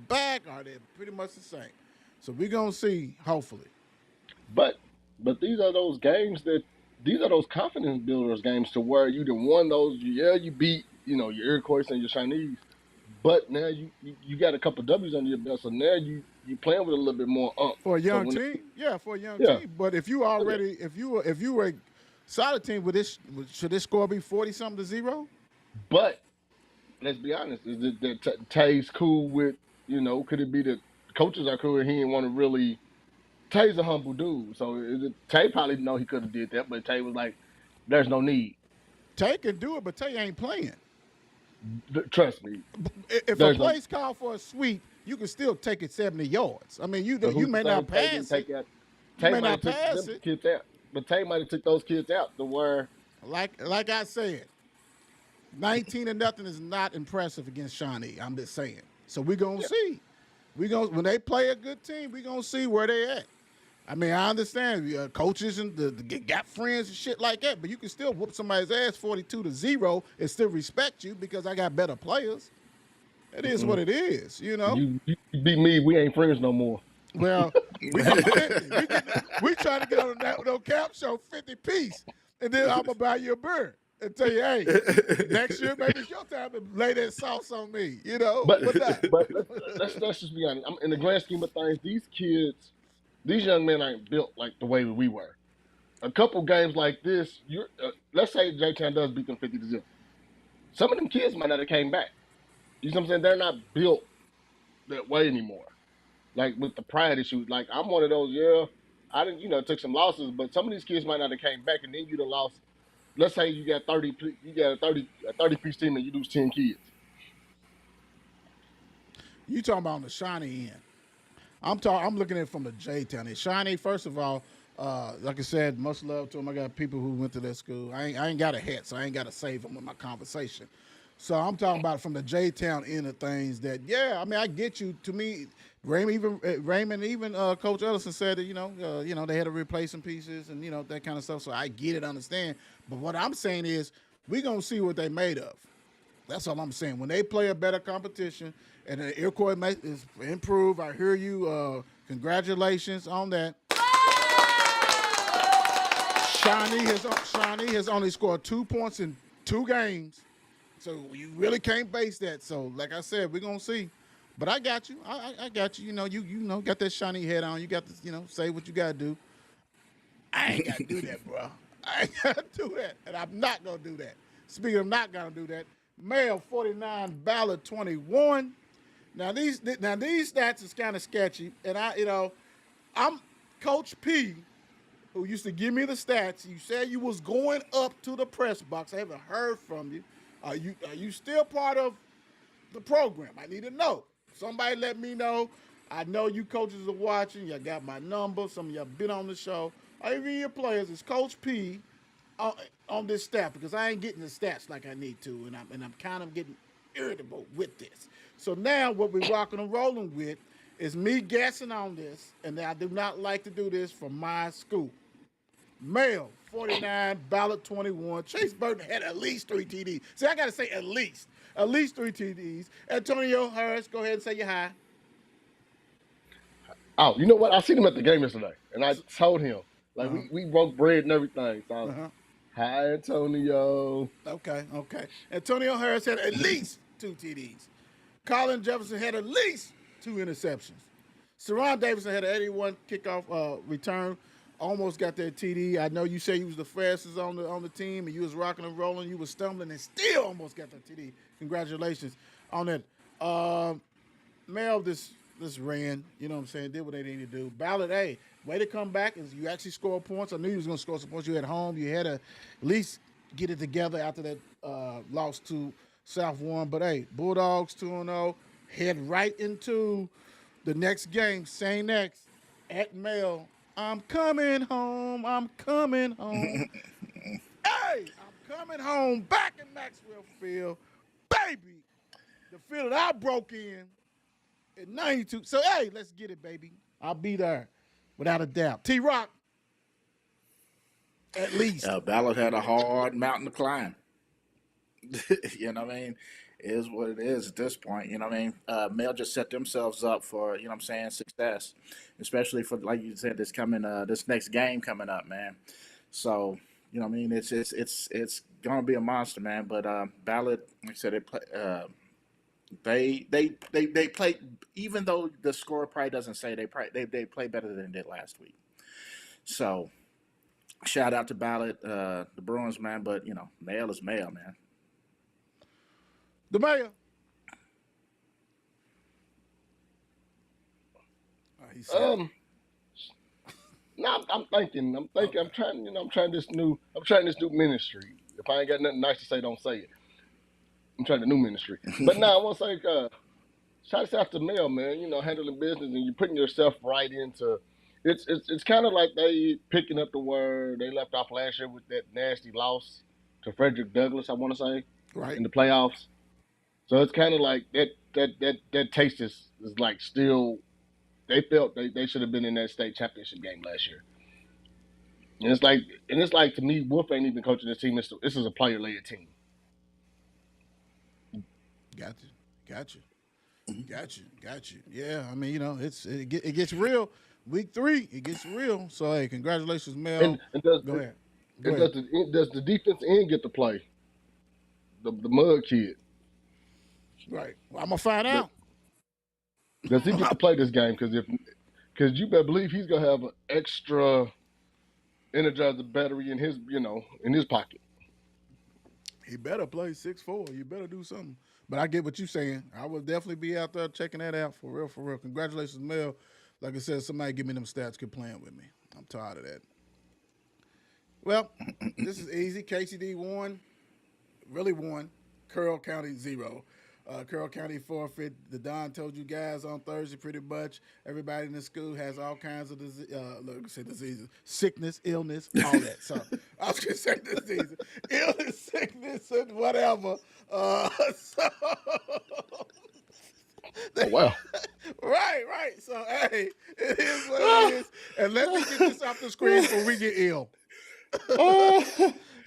Speaker 1: back? Are they pretty much the same? So we're gonna see, hopefully.
Speaker 3: But these are those confidence builders games to where you done won those. Yeah, you beat your Iroquois and your Chinese, but now you got a couple W's under your belt, so now you playing with a little bit more ump.
Speaker 1: For a
Speaker 3: So
Speaker 1: young
Speaker 3: when
Speaker 1: team, for a young
Speaker 3: Yeah.
Speaker 1: team. But if you already, if you were a solid team, should this score be 40-something to 0?
Speaker 3: But let's be honest, is it that Tay's cool with could it be that coaches are cool and he didn't want to really. Tay's a humble dude, so Tay probably know he could have did that, but Tay was like, "There's no need.
Speaker 1: Tay can do it, but Tay ain't playing.
Speaker 3: Trust me."
Speaker 1: If a play's called for a sweep, you can still take it 70 yards. I mean, you may not pass it. You may not pass it.
Speaker 3: Kids out, but Tay might have took those kids out to where.
Speaker 1: Like I said, 19-0 is not impressive against Shawnee. I'm just saying. So we're gonna see. When they play a good team, we're gonna see where they at. I mean, I understand coaches and got friends and shit like that, but you can still whoop somebody's ass 42 to 0 and still respect you because I got better players. It is what it is,
Speaker 3: You beat me, we ain't friends no more.
Speaker 1: Well, we trying to get on that no cap show 50 piece, and then I'm gonna buy you a beer and tell you, hey, next year maybe it's your time to lay that sauce on me,
Speaker 3: But let's just be honest. In the grand scheme of things, these young men ain't built like the way we were. A couple games like this, let's say J-Town does beat them 50 to 0. Some of them kids might not have came back. You know what I'm saying? They're not built that way anymore. Like with the pride issue, like I'm one of those. I didn't, took some losses, but some of these kids might not have came back, and then you'd have lost. Let's say you got 30, you got a 30-piece team, and you lose 10 kids.
Speaker 1: You talking about on the Shawnee end? I'm looking at it from the J-Town. And Shawnee, first of all, like I said, much love to them. I got people who went to that school. I ain't got a hat, so I ain't got to save them with my conversation. So I'm talking about from the J-Town end of things that, I mean, I get you. To me, Raymond, even Coach Ellison said that, they had to replace some pieces and, that kind of stuff. So I get it, understand. But what I'm saying is we're going to see what they made of. That's all I'm saying. When they play a better competition and the Iroquois is improved, I hear you. Congratulations on that. Shawnee has only scored 2 points in 2 games. So you really can't base that. So like I said, we're going to see. But I got you. I got you. You got that Shawnee head on. You got to, say what you got to do. I ain't got to do that, bro. I ain't got to do that. And I'm not going to do that. Speaking of not going to do that, Male 49, Ballard 21. Now these stats is kind of sketchy, and I'm Coach P, who used to give me the stats. You said you was going up to the press box. I haven't heard from you. Are you still part of the program. I need to know. Somebody let me know. I know you coaches are watching. Y'all got my number. Some of y'all been on the show. Or even your players. It's Coach P on this staff because I ain't getting the stats like I need to, and I'm kind of getting irritable with this. So now what we're rocking and rolling with is me guessing on this, and I do not like to do this for my school. Male, 49, Ballard 21. Chase Burton had at least 3 TDs. See, I got to say at least 3 TDs. Antonio Harris, go ahead and say your hi.
Speaker 3: Oh, you know what? I seen him at the game yesterday, and I told him, like, we broke bread and everything. So, hi, Antonio.
Speaker 1: Okay. Antonio Harris had at least 2 TDs. Colin Jefferson had at least 2 interceptions. Saron Davidson had an 81 kickoff return. Almost got that TD. I know you say you was the fastest on the team, and you was rocking and rolling. You was stumbling and still almost got that TD. Congratulations on that. Mel, this ran. You know what I'm saying? Did what they needed to do. Ballard, hey, way to come back. Is you actually scored points. I knew you was going to score some points. You at home. You had to at least get it together after that loss to South Warren. But hey, Bulldogs 2-0. Head right into the next game. St. X at Mel. I'm coming home. Hey, I'm coming home back in Maxwell Field. Baby, the field that I broke in 92. So, hey, let's get it, baby. I'll be there without a doubt. T-Rock, at least.
Speaker 2: Ballard had a hard mountain to climb. You know what I mean? It is what it is at this point. You know what I mean? Male just set themselves up for, you know what I'm saying, success, especially for, like you said, this next game coming up, man. So, you know what I mean? It's going to be a monster, man. But Ballard, like I said, they play, even though the score probably doesn't say, they play better than they did last week. So, shout out to Ballard, the Bruins, man. But, you know, male is male, man.
Speaker 1: The mayor.
Speaker 3: No, I'm trying this new ministry. If I ain't got nothing nice to say, don't say it. I'm trying the new ministry. But now I want to say, shout out to Mel, man. You know, handling business and you're putting yourself right into. It's kind of like they picking up the word they left off last year with that nasty loss to Fredrick Douglass. I want to say in the playoffs. So it's kind of like that taste is like still. They felt they should have been in that state championship game last year. And it's like to me, Wolf ain't even coaching this team. This is a player-led team.
Speaker 1: Got you. Yeah, I mean, you know, it gets real. Week 3, it gets real. So hey, congratulations, Mel. Go ahead.
Speaker 3: Does the defense end get to play? The mud kid.
Speaker 1: Right. Well, I'm gonna find out.
Speaker 3: Does he get to play this game? Because you better believe he's gonna have an extra Energizer battery in his pocket.
Speaker 1: He better play 6'4". You better do something. But I get what you're saying. I will definitely be out there checking that out for real. Congratulations, Mel. Like I said, somebody give me them stats. Quit playing with me. I'm tired of that. Well, this is easy. KCD won. Really won. Carroll County 0. Carroll County forfeit. The Don told you guys on Thursday pretty much. Everybody in the school has all kinds of diseases, sickness, illness, all that. So I was going to say diseases, illness, sickness, and whatever.
Speaker 3: Oh, wow.
Speaker 1: Right. So, hey, it is what it is. And let me get this off the screen before we get ill.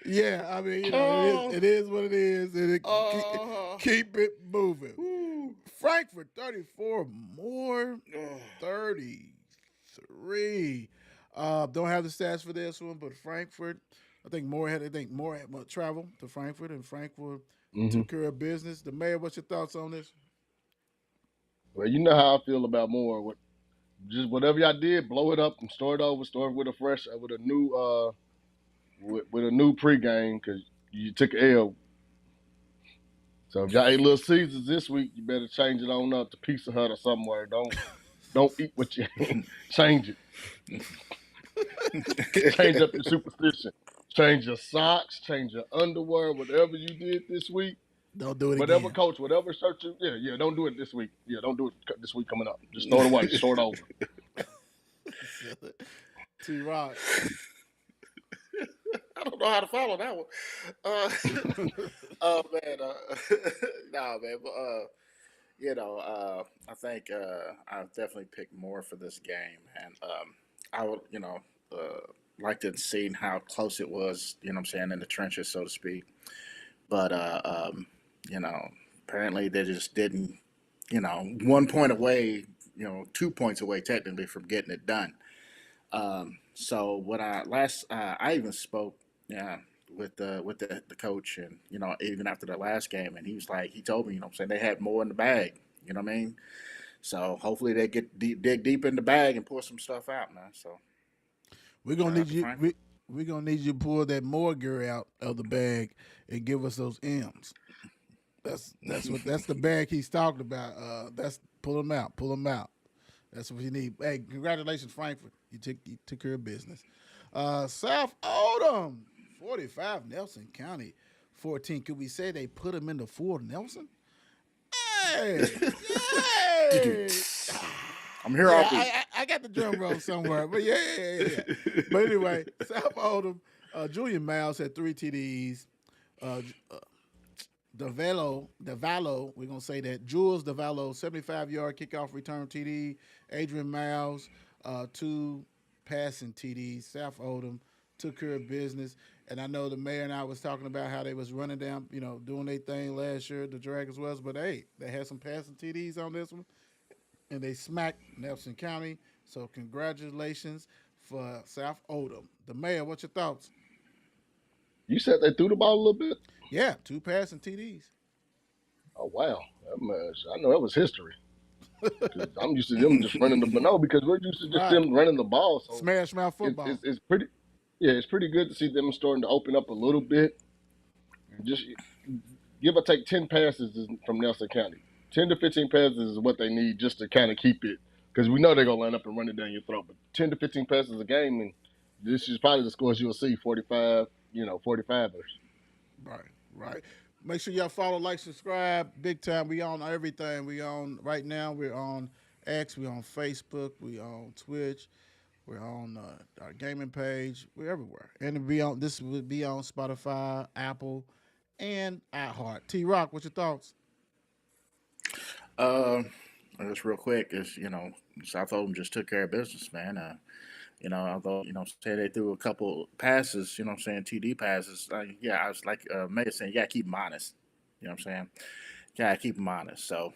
Speaker 1: Yeah, I mean, you know, it is what it is. And keep it moving. Ooh. Frankfort, 34 more, 33. Don't have the stats for this one, but Frankfort, I think more had travel to Frankfort, and Frankfort took care of business. The mayor, what's your thoughts on this?
Speaker 3: Well, you know how I feel about more. Just whatever y'all did, blow it up and start with a new with a new pregame because you took an L. So if y'all ate Little Caesars this week, you better change it on up to Pizza Hut or somewhere. Don't eat what you change it. Change up your superstition. Change your socks, change your underwear, whatever you did this week.
Speaker 1: Don't do it
Speaker 3: Whatever
Speaker 1: again.
Speaker 3: coach, whatever search you, don't do it this week. Yeah, don't do it this week coming up. Just throw it away. Just throw it over.
Speaker 1: T-Rock.
Speaker 2: I don't know how to follow that one. Uh, oh man, nah, man. But I think I've definitely picked more for this game, and I would, like to see how close it was. You know, what I'm saying, in the trenches, so to speak. But you know, apparently they just didn't. 1 point away. 2 points away technically from getting it done. So what I even spoke, yeah, with the coach, and even after the last game, and he told me, what I'm saying, they had more in the bag. You know what I mean? So hopefully they dig deep in the bag and pour some stuff out, man. So
Speaker 1: We're gonna
Speaker 2: shout
Speaker 1: need
Speaker 2: out to
Speaker 1: you.
Speaker 2: Frankfort.
Speaker 1: We're gonna need you to pull that Morger out of the bag and give us those M's. That's the bag he's talking about. That's pull them out. Pull them out. That's what you need. Hey, congratulations, Frankfort. You took care of business. South Oldham, 45. Nelson County, 14. Could we say they put him in the Fort Nelson? Hey, hey.
Speaker 2: I'm here
Speaker 1: Yeah,
Speaker 2: all week.
Speaker 1: I got the drum roll somewhere, but yeah. But anyway, South Oldham, Julian Miles had 3 TDs. Uh, DeValo, we're going to say that. Jules DeValo, 75-yard kickoff return TD. Adrian Miles, 2 passing TDs. South Oldham took care of business. And I know the mayor and I was talking about how they was running down, doing their thing last year, the Dragons was. But, hey, they had some passing TDs on this one. And they smacked Nelson County. So congratulations for South Oldham. The mayor, what's your thoughts?
Speaker 3: You said they threw the ball a little bit?
Speaker 1: Yeah, 2 passing TDs.
Speaker 3: Oh, wow. I know that was history. Because I'm used to them just running the ball. No, because we're used to just them running the ball. So
Speaker 1: Smash mouth football.
Speaker 3: it's pretty. Yeah, it's pretty good to see them starting to open up a little bit. Just give or take 10 passes from Nelson County. 10 to 15 passes is what they need just to kind of keep it. Because we know they're going to line up and run it down your throat. But 10 to 15 passes a game, and this is probably the scores you'll see, 45, 45ers.
Speaker 1: Right. Make sure y'all follow, like, subscribe. Big time. We on everything. We on right now. We're on X. We on Facebook. We on Twitch. We're on our gaming page. We're everywhere. And this will be on Spotify, Apple, and iHeart. T-Rock, what's your thoughts?
Speaker 2: Just real quick, is South Oldham just took care of business, man. Although, say they threw a couple passes, what I'm saying, TD passes. I was like May saying, you got to keep them honest. You know what I'm saying? You got to keep them honest. So,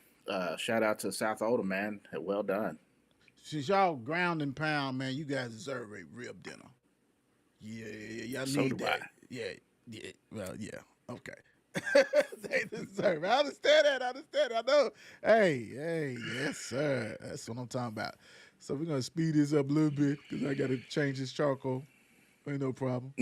Speaker 2: shout out to South Oldham, man. Well done.
Speaker 1: Since y'all ground and pound, man, you guys deserve a rib dinner. Yeah, y'all
Speaker 2: So
Speaker 1: need
Speaker 2: do
Speaker 1: that.
Speaker 2: I.
Speaker 1: Yeah. Well, yeah. Okay. They deserve it. I understand that. I know. Hey, yes, sir. That's what I'm talking about. So we're gonna speed this up a little bit because I gotta change this charcoal. Ain't no problem.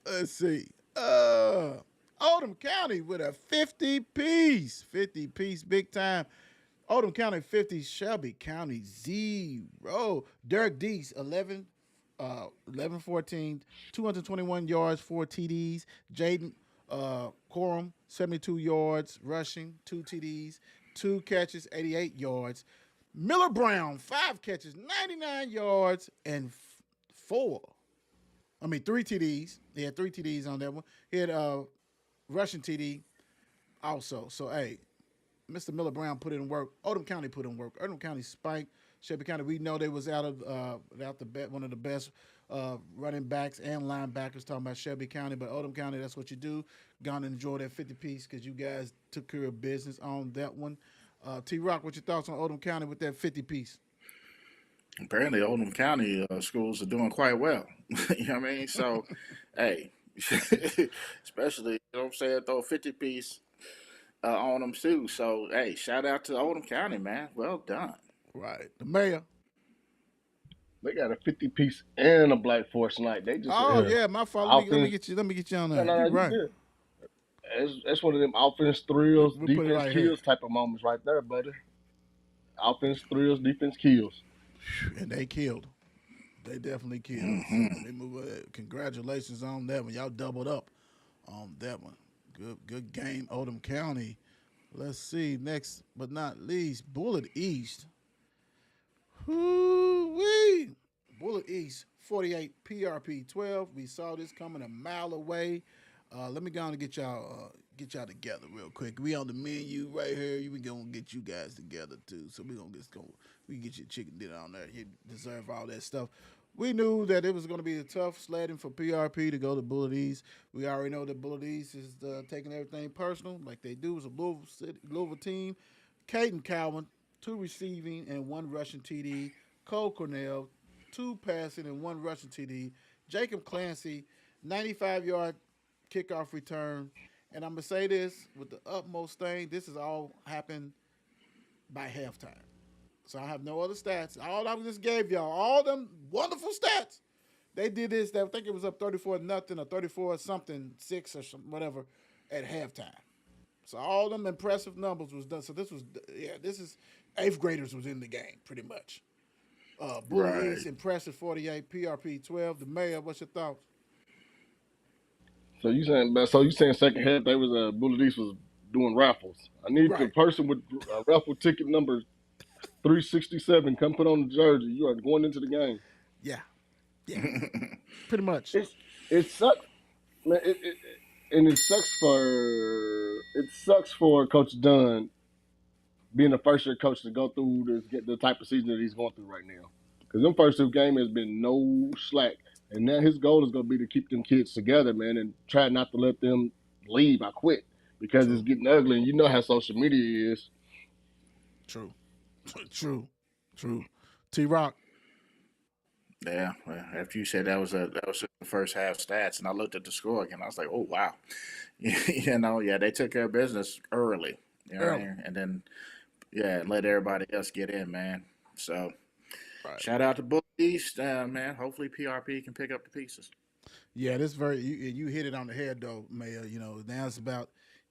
Speaker 1: Let's see. Oldham County with a 50-piece. 50-piece, big time. Oldham County 50, Shelby County 0. Derek Deese 11, 14, 221 yards, 4 TDs. Jaden Corum 72 yards rushing, 2 TDs, 2 catches, 88 yards. Miller Brown 5 catches, 99 yards, and 3 TDs. He had 3 TDs on that one. He had rushing TD also. So, hey, Mr. Miller Brown put in work. Oldham County put in work. Oldham County spiked. Shelby County, we know they was one of the best running backs and linebackers, talking about Shelby County. But Oldham County, that's what you do. Gonna enjoy that 50-piece because you guys took care of business on that one. T-Rock, what's your thoughts on Oldham County with that 50-piece?
Speaker 2: Apparently, Oldham County schools are doing quite well. You know what I mean? So, hey, especially, what I'm saying, throw a 50-piece on them too. So, hey, shout out to Oldham County, man. Well done.
Speaker 1: Right. The mayor.
Speaker 3: They got a 50-piece and a Black Force night. They just
Speaker 1: yeah, my fault. Let me get you on that.
Speaker 3: No,
Speaker 1: You're right.
Speaker 3: That's one of them offense thrills,
Speaker 1: We'll put it
Speaker 3: defense
Speaker 1: right
Speaker 3: kills
Speaker 1: here.
Speaker 3: type of moments right there, buddy. Offense thrills, defense kills.
Speaker 1: And they killed. They definitely killed.
Speaker 2: Mm-hmm.
Speaker 1: So they move. Congratulations on that one. Y'all doubled up on that one. Good game, Oldham County. Let's see. Next but not least, Bullitt East. Whoo-wee. Bullitt East, 48, PRP 12. We saw this coming a mile away. Let me go on and get y'all together real quick. We on the menu right here. We gonna get you guys together too. So we get your chicken dinner on there. You deserve all that stuff. We knew that it was going to be a tough sledding for PRP to go to Bullitt East. We already know that Bullitt East is taking everything personal, like they do. It's a Louisville team. Caden Calvin, 2 receiving and 1 rushing TD. Cole Cornell, 2 passing and 1 rushing TD. Jacob Clancy, 95-yard kickoff return. And I'm going to say this with the utmost thing, this has all happened by halftime. So I have no other stats. All I just gave y'all, all them wonderful stats. They did this. I think it was up 34-0 or 34-something, 6 or something, whatever, at halftime. So all them impressive numbers was done. So this is 8th graders was in the game pretty much. Bullitt East impressive 48, PRP 12. The mayor, what's your thoughts?
Speaker 3: So you saying second half they was Bullitt East was doing raffles. I need the person with raffle ticket number 367 come put on the jersey. You are going into the game.
Speaker 1: Yeah, pretty much.
Speaker 3: It sucks, man. It sucks for Coach Dunn being a first year coach to go through this, get the type of season that he's going through right now. Because them first 2 games has been no slack, and now his goal is going to be to keep them kids together, man, and try not to let them leave or quit because it's getting ugly. And you know how social media is.
Speaker 1: True. T-Rock.
Speaker 2: Yeah, well, after you said that was the first half stats, and I looked at the score again, I was like, oh wow, they took care of business early, and then let everybody else get in, man. So shout out to Bullitt East, man. Hopefully PRP can pick up the pieces.
Speaker 1: Yeah, this you hit it on the head though, Mayor. Now it's about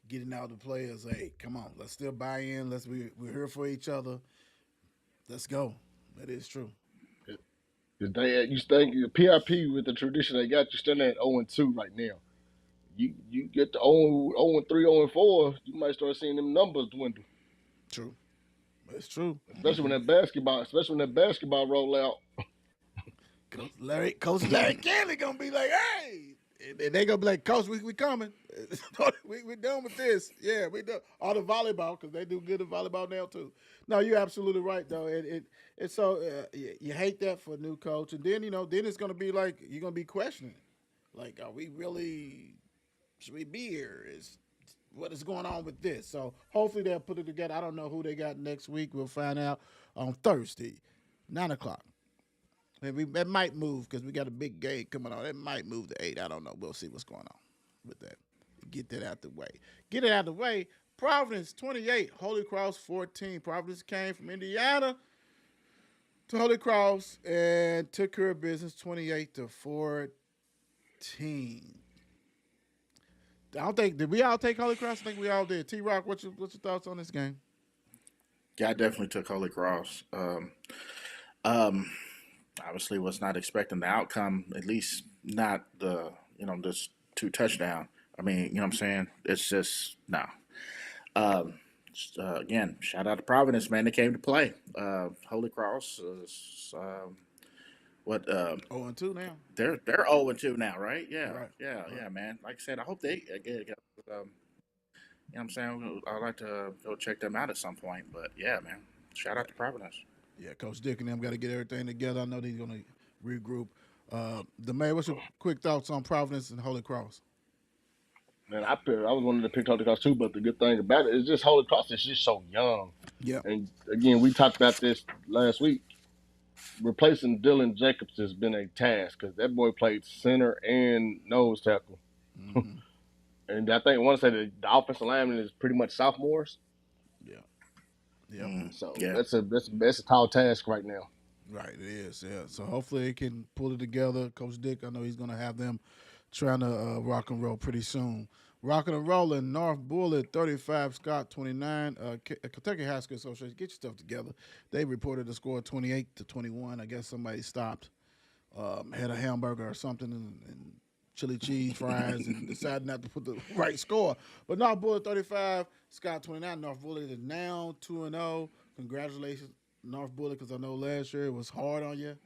Speaker 1: getting out the players. Hey, come on, let's still buy in. We're here for each other. Let's go. That is true.
Speaker 3: You think PRP with the tradition they got, you're still at 0-2 right now. You get to 0-3, 0-4, you might start seeing them numbers dwindle.
Speaker 1: True. That's true.
Speaker 3: Especially when that basketball roll out.
Speaker 1: Coach Larry Kelly gonna be like, hey. And they gonna be like, Coach, we coming. we done with this. Yeah, we done. All the volleyball, because they do good at volleyball now too. No, you're absolutely right though. It's so you hate that for a new coach, and then then it's gonna be like you're gonna be questioning, like, are we really? Should we be here? What is going on with this? So hopefully they'll put it together. I don't know who they got next week. We'll find out on Thursday, 9:00. That might move because we got a big game coming on. It might move to 8. I don't know. We'll see what's going on with that. Get that out the way. Get it out the way. Providence 28, Holy Cross 14. Providence came from Indiana to Holy Cross and took care of business 28-14. I don't think, did we all take Holy Cross? I think we all did. T-Rock, what's your thoughts on this game?
Speaker 2: Yeah, I definitely took Holy Cross. Obviously was not expecting the outcome, at least not the, this 2 touchdown. I mean, you know what I'm saying? It's just, no. Again, shout out to Providence, man. They came to play. Holy Cross is,
Speaker 1: 0-2 now.
Speaker 2: They're 0-2 now, right? Yeah.
Speaker 1: Right.
Speaker 2: Yeah, man. Like I said, I hope they get, you know what I'm saying? I'd like to go check them out at some point. But, yeah, man, shout out to Providence.
Speaker 1: Yeah, Coach Dick and them got to get everything together. I know they're going to regroup. The Mayor, what's your quick thoughts on Providence and Holy Cross?
Speaker 3: Man, I was wanting to pick Holy Cross too, but the good thing about it is just Holy Cross is just so young.
Speaker 1: Yeah.
Speaker 3: And again, we talked about this last week. Replacing Dylan Jacobs has been a task because that boy played center and nose tackle. Mm-hmm. And I think I want to say the offensive lineman is pretty much sophomores.
Speaker 1: Yeah. Yeah.
Speaker 3: So that's a tall task right now.
Speaker 1: Right, it is. Yeah. So hopefully they can pull it together. Coach Dick, I know he's going to have them trying to rock and roll pretty soon. Rocking and rolling, North Bullitt 35, Scott 29. Kentucky High School Association, get your stuff together. They reported the score 28-21. I guess somebody stopped, had a hamburger or something, and chili cheese fries and decided not to put the right score. But North Bullitt 35, Scott 29. North Bullitt is now 2-0. Congratulations, North Bullitt, because I know last year it was hard on you.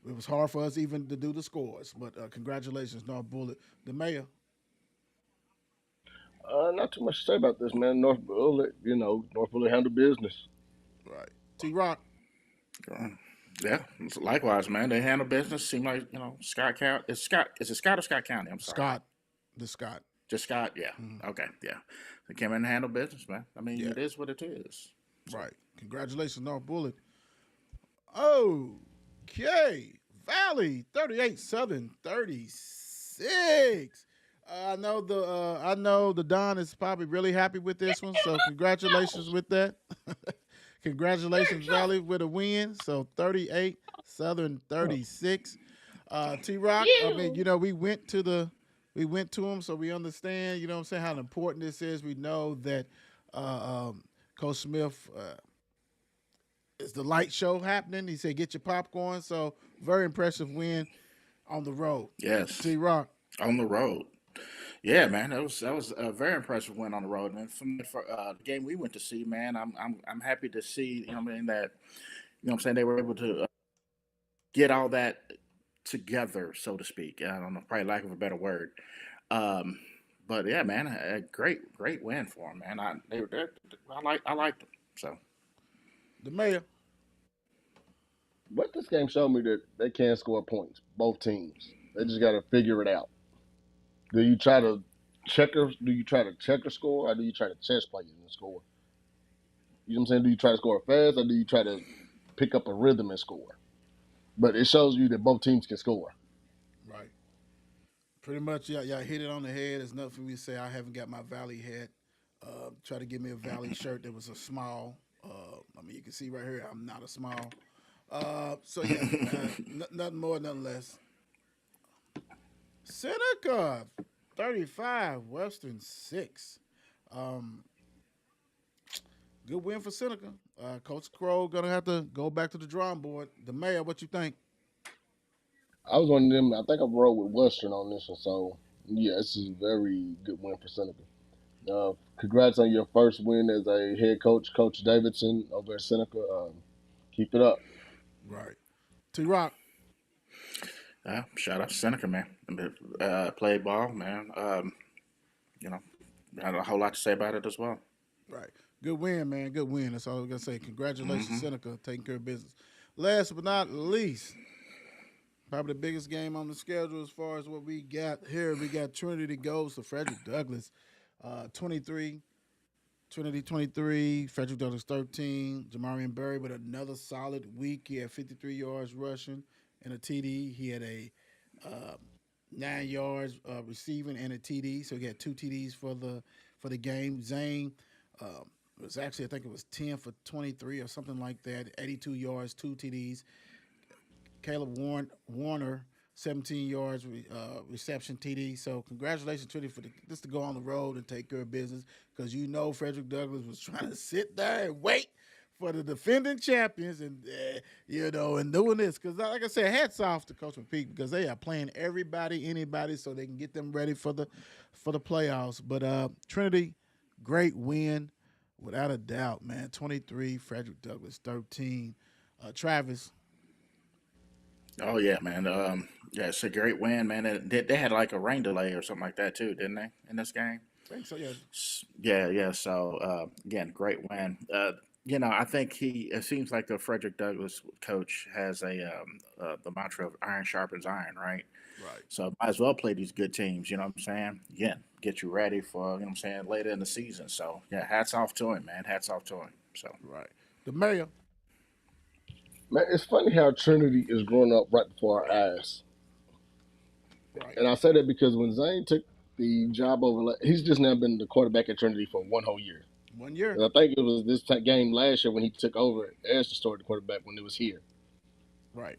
Speaker 1: It was hard for us even to do the scores. But congratulations, North Bullitt. The mayor.
Speaker 3: Not too much to say about this, man. North Bullitt, North Bullitt handled business.
Speaker 1: Right. T-Rock.
Speaker 2: Yeah, likewise, man. They handle business. Seem like Scott County. Is it Scott or Scott County? I'm sorry.
Speaker 1: Scott. The Scott.
Speaker 2: Just Scott. Yeah.
Speaker 1: Mm-hmm.
Speaker 2: Okay. Yeah. They came in and handled business, man. I mean,
Speaker 1: Yeah.
Speaker 2: it is what it is.
Speaker 1: Right. Congratulations, North Bullitt. Okay. Valley 38, Southern 36. I know the Don is probably really happy with this one, so congratulations with that. Congratulations, Valley, with a win. So 38, Southern 36. T-Rock, I mean, we went to them, so we understand, what I'm saying, how important this is. We know that Coach Smith is the light show happening. He said, get your popcorn. So very impressive win on the road.
Speaker 2: Yes.
Speaker 1: T-Rock.
Speaker 2: On the road. Yeah, man, that was a very impressive win on the road, man. For the game we went to see, man, I'm happy to see, that, they were able to get all that together, so to speak. I don't know, probably lack of a better word. But yeah, man, a great win for them, man. I liked them. So
Speaker 1: the mayor.
Speaker 3: But this game showed me that they can score points, both teams. They just got to figure it out. Do you try to checker score, or do you try to chess play and score? You know what I'm saying? Do you try to score fast, or do you try to pick up a rhythm and score? But it shows you that both teams can score.
Speaker 1: Right. Pretty much, y'all hit it on the head. There's nothing for me to say. I haven't got my Valley hat. Try to give me a Valley shirt that was a small. I mean, you can see right here, I'm not a small. So yeah, nothing more, nothing less. Seneca, 35, Western 6. Good win for Seneca. Coach Crow going to have to go back to the drawing board. The mayor, what you think?
Speaker 3: I was one of them. I think I rode with Western on this one. So, yeah, this is a very good win for Seneca. Congrats on your first win as a head coach, Coach Davidson over at Seneca. Keep it up.
Speaker 1: Right. T-Rock.
Speaker 2: Shout out to Seneca, man. Played ball, man. Had a whole lot to say about it as well.
Speaker 1: Right. Good win, man. Good win. That's all I was going to say. Congratulations, Seneca, taking care of business. Last but not least, probably the biggest game on the schedule as far as what we got here. We got Trinity goes to Fredrick Douglass, 23. Trinity 23, Fredrick Douglass 13. Jamarian Berry with another solid week. He had 53 yards rushing and a TD. He had a 9 yards receiving and a TD. So he had 2 TDs for the game. Zane was actually, I think it was 10 for 23 or something like that. 82 yards, 2 TDs. Caleb Warner, 17 yards reception TD. So congratulations, Trinity, for this to go on the road and take care of business, because Fredrick Douglass was trying to sit there and wait for the defending champions and and doing this, because like I said, hats off to Coach McPeak, because they are playing everybody, anybody, so they can get them ready for the playoffs. But Trinity, great win without a doubt, man. 23, Fredrick Douglass 13. Travis.
Speaker 2: Oh yeah, man. Yeah, it's a great win, man. And they had like a rain delay or something like that too, didn't they, in this game?
Speaker 1: I think so, yeah.
Speaker 2: Yeah. So again, great win. I think it seems like the Fredrick Douglass coach has the mantra of iron sharpens iron, right?
Speaker 1: Right.
Speaker 2: So might as well play these good teams, you know what I'm saying? Again, get you ready for, later in the season. So yeah, hats off to him, man. Hats off to him. So
Speaker 1: right. The mayor.
Speaker 3: Man, it's funny how Trinity is growing up right before our eyes.
Speaker 1: Right.
Speaker 3: And I say that because when Zane took the job over, he's just now been the quarterback at Trinity for 1 whole year.
Speaker 1: 1 year.
Speaker 3: And I think it was this game last year when he took over as the starting quarterback when it was here.
Speaker 1: Right.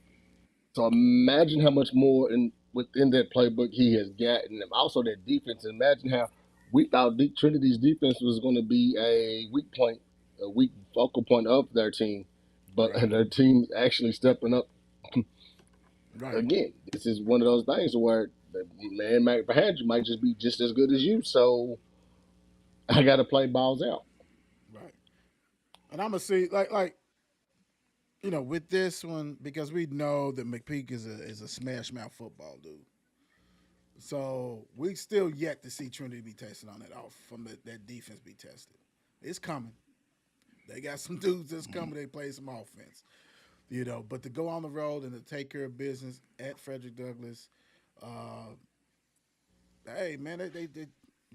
Speaker 3: So imagine how much more within that playbook he has gotten. And also that defense. Imagine how we thought Trinity's defense was going to be a weak focal point of their team. But their team actually stepping up.
Speaker 1: Right.
Speaker 3: Again, this is one of those things where the man behind you might just be just as good as you. So I got to play balls out.
Speaker 1: Right. And I'm gonna see like with this one because we know that McPeak is a smash mouth football dude. So we still yet to see Trinity be tested on that off from that defense be tested. It's coming. They got some dudes that's coming. They play some offense, But to go on the road and to take care of business at Frederick Douglass, hey man, they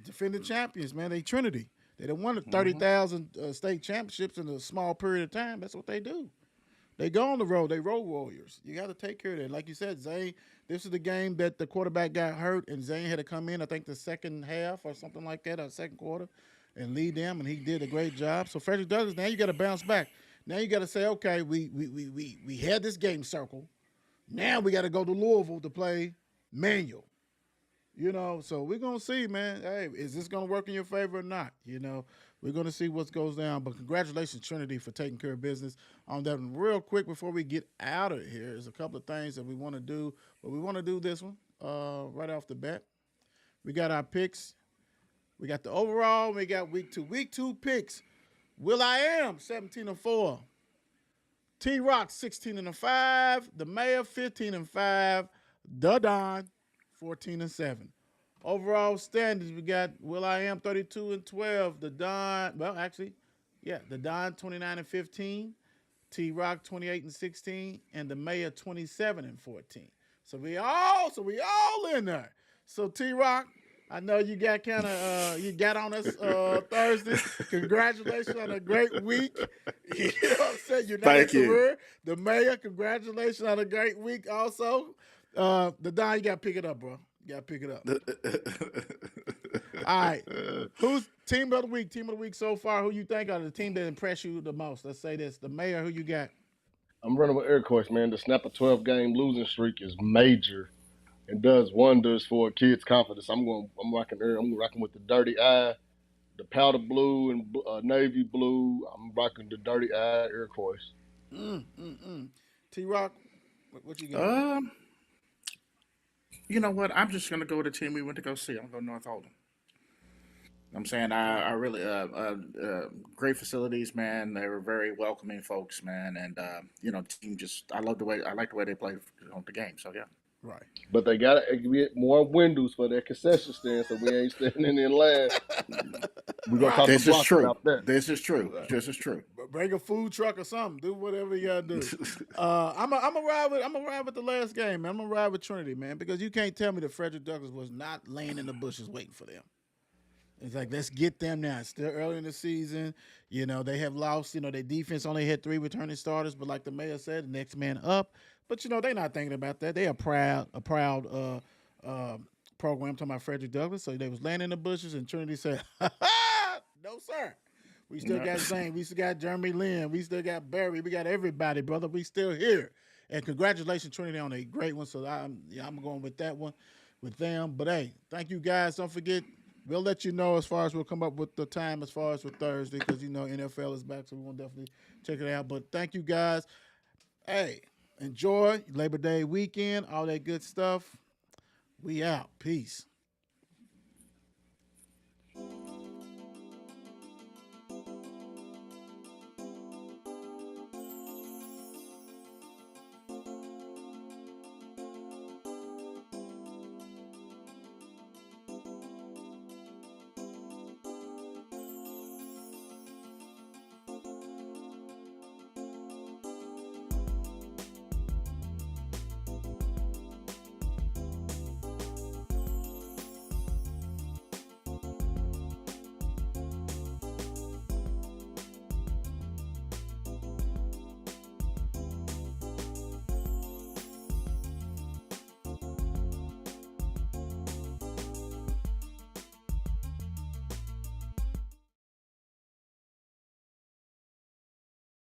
Speaker 1: defending champions, man. They Trinity. They done won 30,000 state championships in a small period of time. That's what they do. They go on the road. They road warriors. You got to take care of that. Like you said, Zane, this is the game that the quarterback got hurt, and Zane had to come in, I think, the second half or something like that, or second quarter, and lead them, and he did a great job. So Frederick Douglass, now you got to bounce back. Now you got to say, okay, we had this game circle. Now we got to go to Louisville to play manual. So we're going to see, man. Hey, is this going to work in your favor or not? We're going to see what goes down. But congratulations, Trinity, for taking care of business on that one. Real quick, before we get out of here, there's a couple of things that we want to do. But we want to do this one right off the bat. We got our picks. We got the overall. We got week 2. Week 2 picks. Will.i.am, 17-4. T-Rock, 16-5. The Mayor, 15-5. The Don, 14-7. Overall standings, we got Will.i.am 32-12. The Don, the Don 29-15. T-Rock 28-16, and the Mayor 27-14. So we all in there. So T-Rock, I know you got you got on us Thursday. Congratulations on a great week. You know what I'm saying? You're not
Speaker 2: Thank you.
Speaker 1: career. The Mayor, congratulations on a great week also. The Don, you got to pick it up, bro. You got to pick it up. All right. Who's team of the week? Team of the week so far. Who you think are the team that impressed you the most? Let's say this. The Mayor, who you got?
Speaker 3: I'm running with Iroquois, man. To snap a 12-game losing streak is major and does wonders for a kid's confidence. I'm rocking with the Dirty Eye, the powder blue and navy blue. I'm rocking the Dirty Eye Iroquois.
Speaker 1: T-Rock, what you got?
Speaker 2: You know what? I'm just gonna go with the team we went to go see. I'm gonna go North Oldham. I'm saying I really great facilities, man. They were very welcoming folks, man, and team just I like the way they played on the game. So yeah.
Speaker 1: Right.
Speaker 3: But they got to get more windows for their concession stand so we ain't standing in line. We're going to talk to Block about that.
Speaker 2: This is true. This is true.
Speaker 1: Bring a food truck or something. Do whatever you got to do. I'm a ride with the last game, man. I'm going to ride with Trinity, man, because you can't tell me that Frederick Douglass was not laying in the bushes waiting for them. It's like, let's get them now. It's still early in the season. They have lost. Their defense only had 3 returning starters, but like the Mayor said, the next man up. But, they're not thinking about that. They're a proud program. I'm talking about Frederick Douglass. So they was laying in the bushes, and Trinity said, no, sir. We still got Zane. We still got Jeremy Lynn. We still got Barry. We got everybody, brother. We still here. And congratulations, Trinity, on a great one. So I'm going with that one with them. But, hey, thank you, guys. Don't forget, we'll let you know as far as we'll come up with the time as far as for Thursday because, NFL is back, so we will definitely check it out. But thank you, guys. Hey, enjoy Labor Day weekend, all that good stuff. We out. Peace.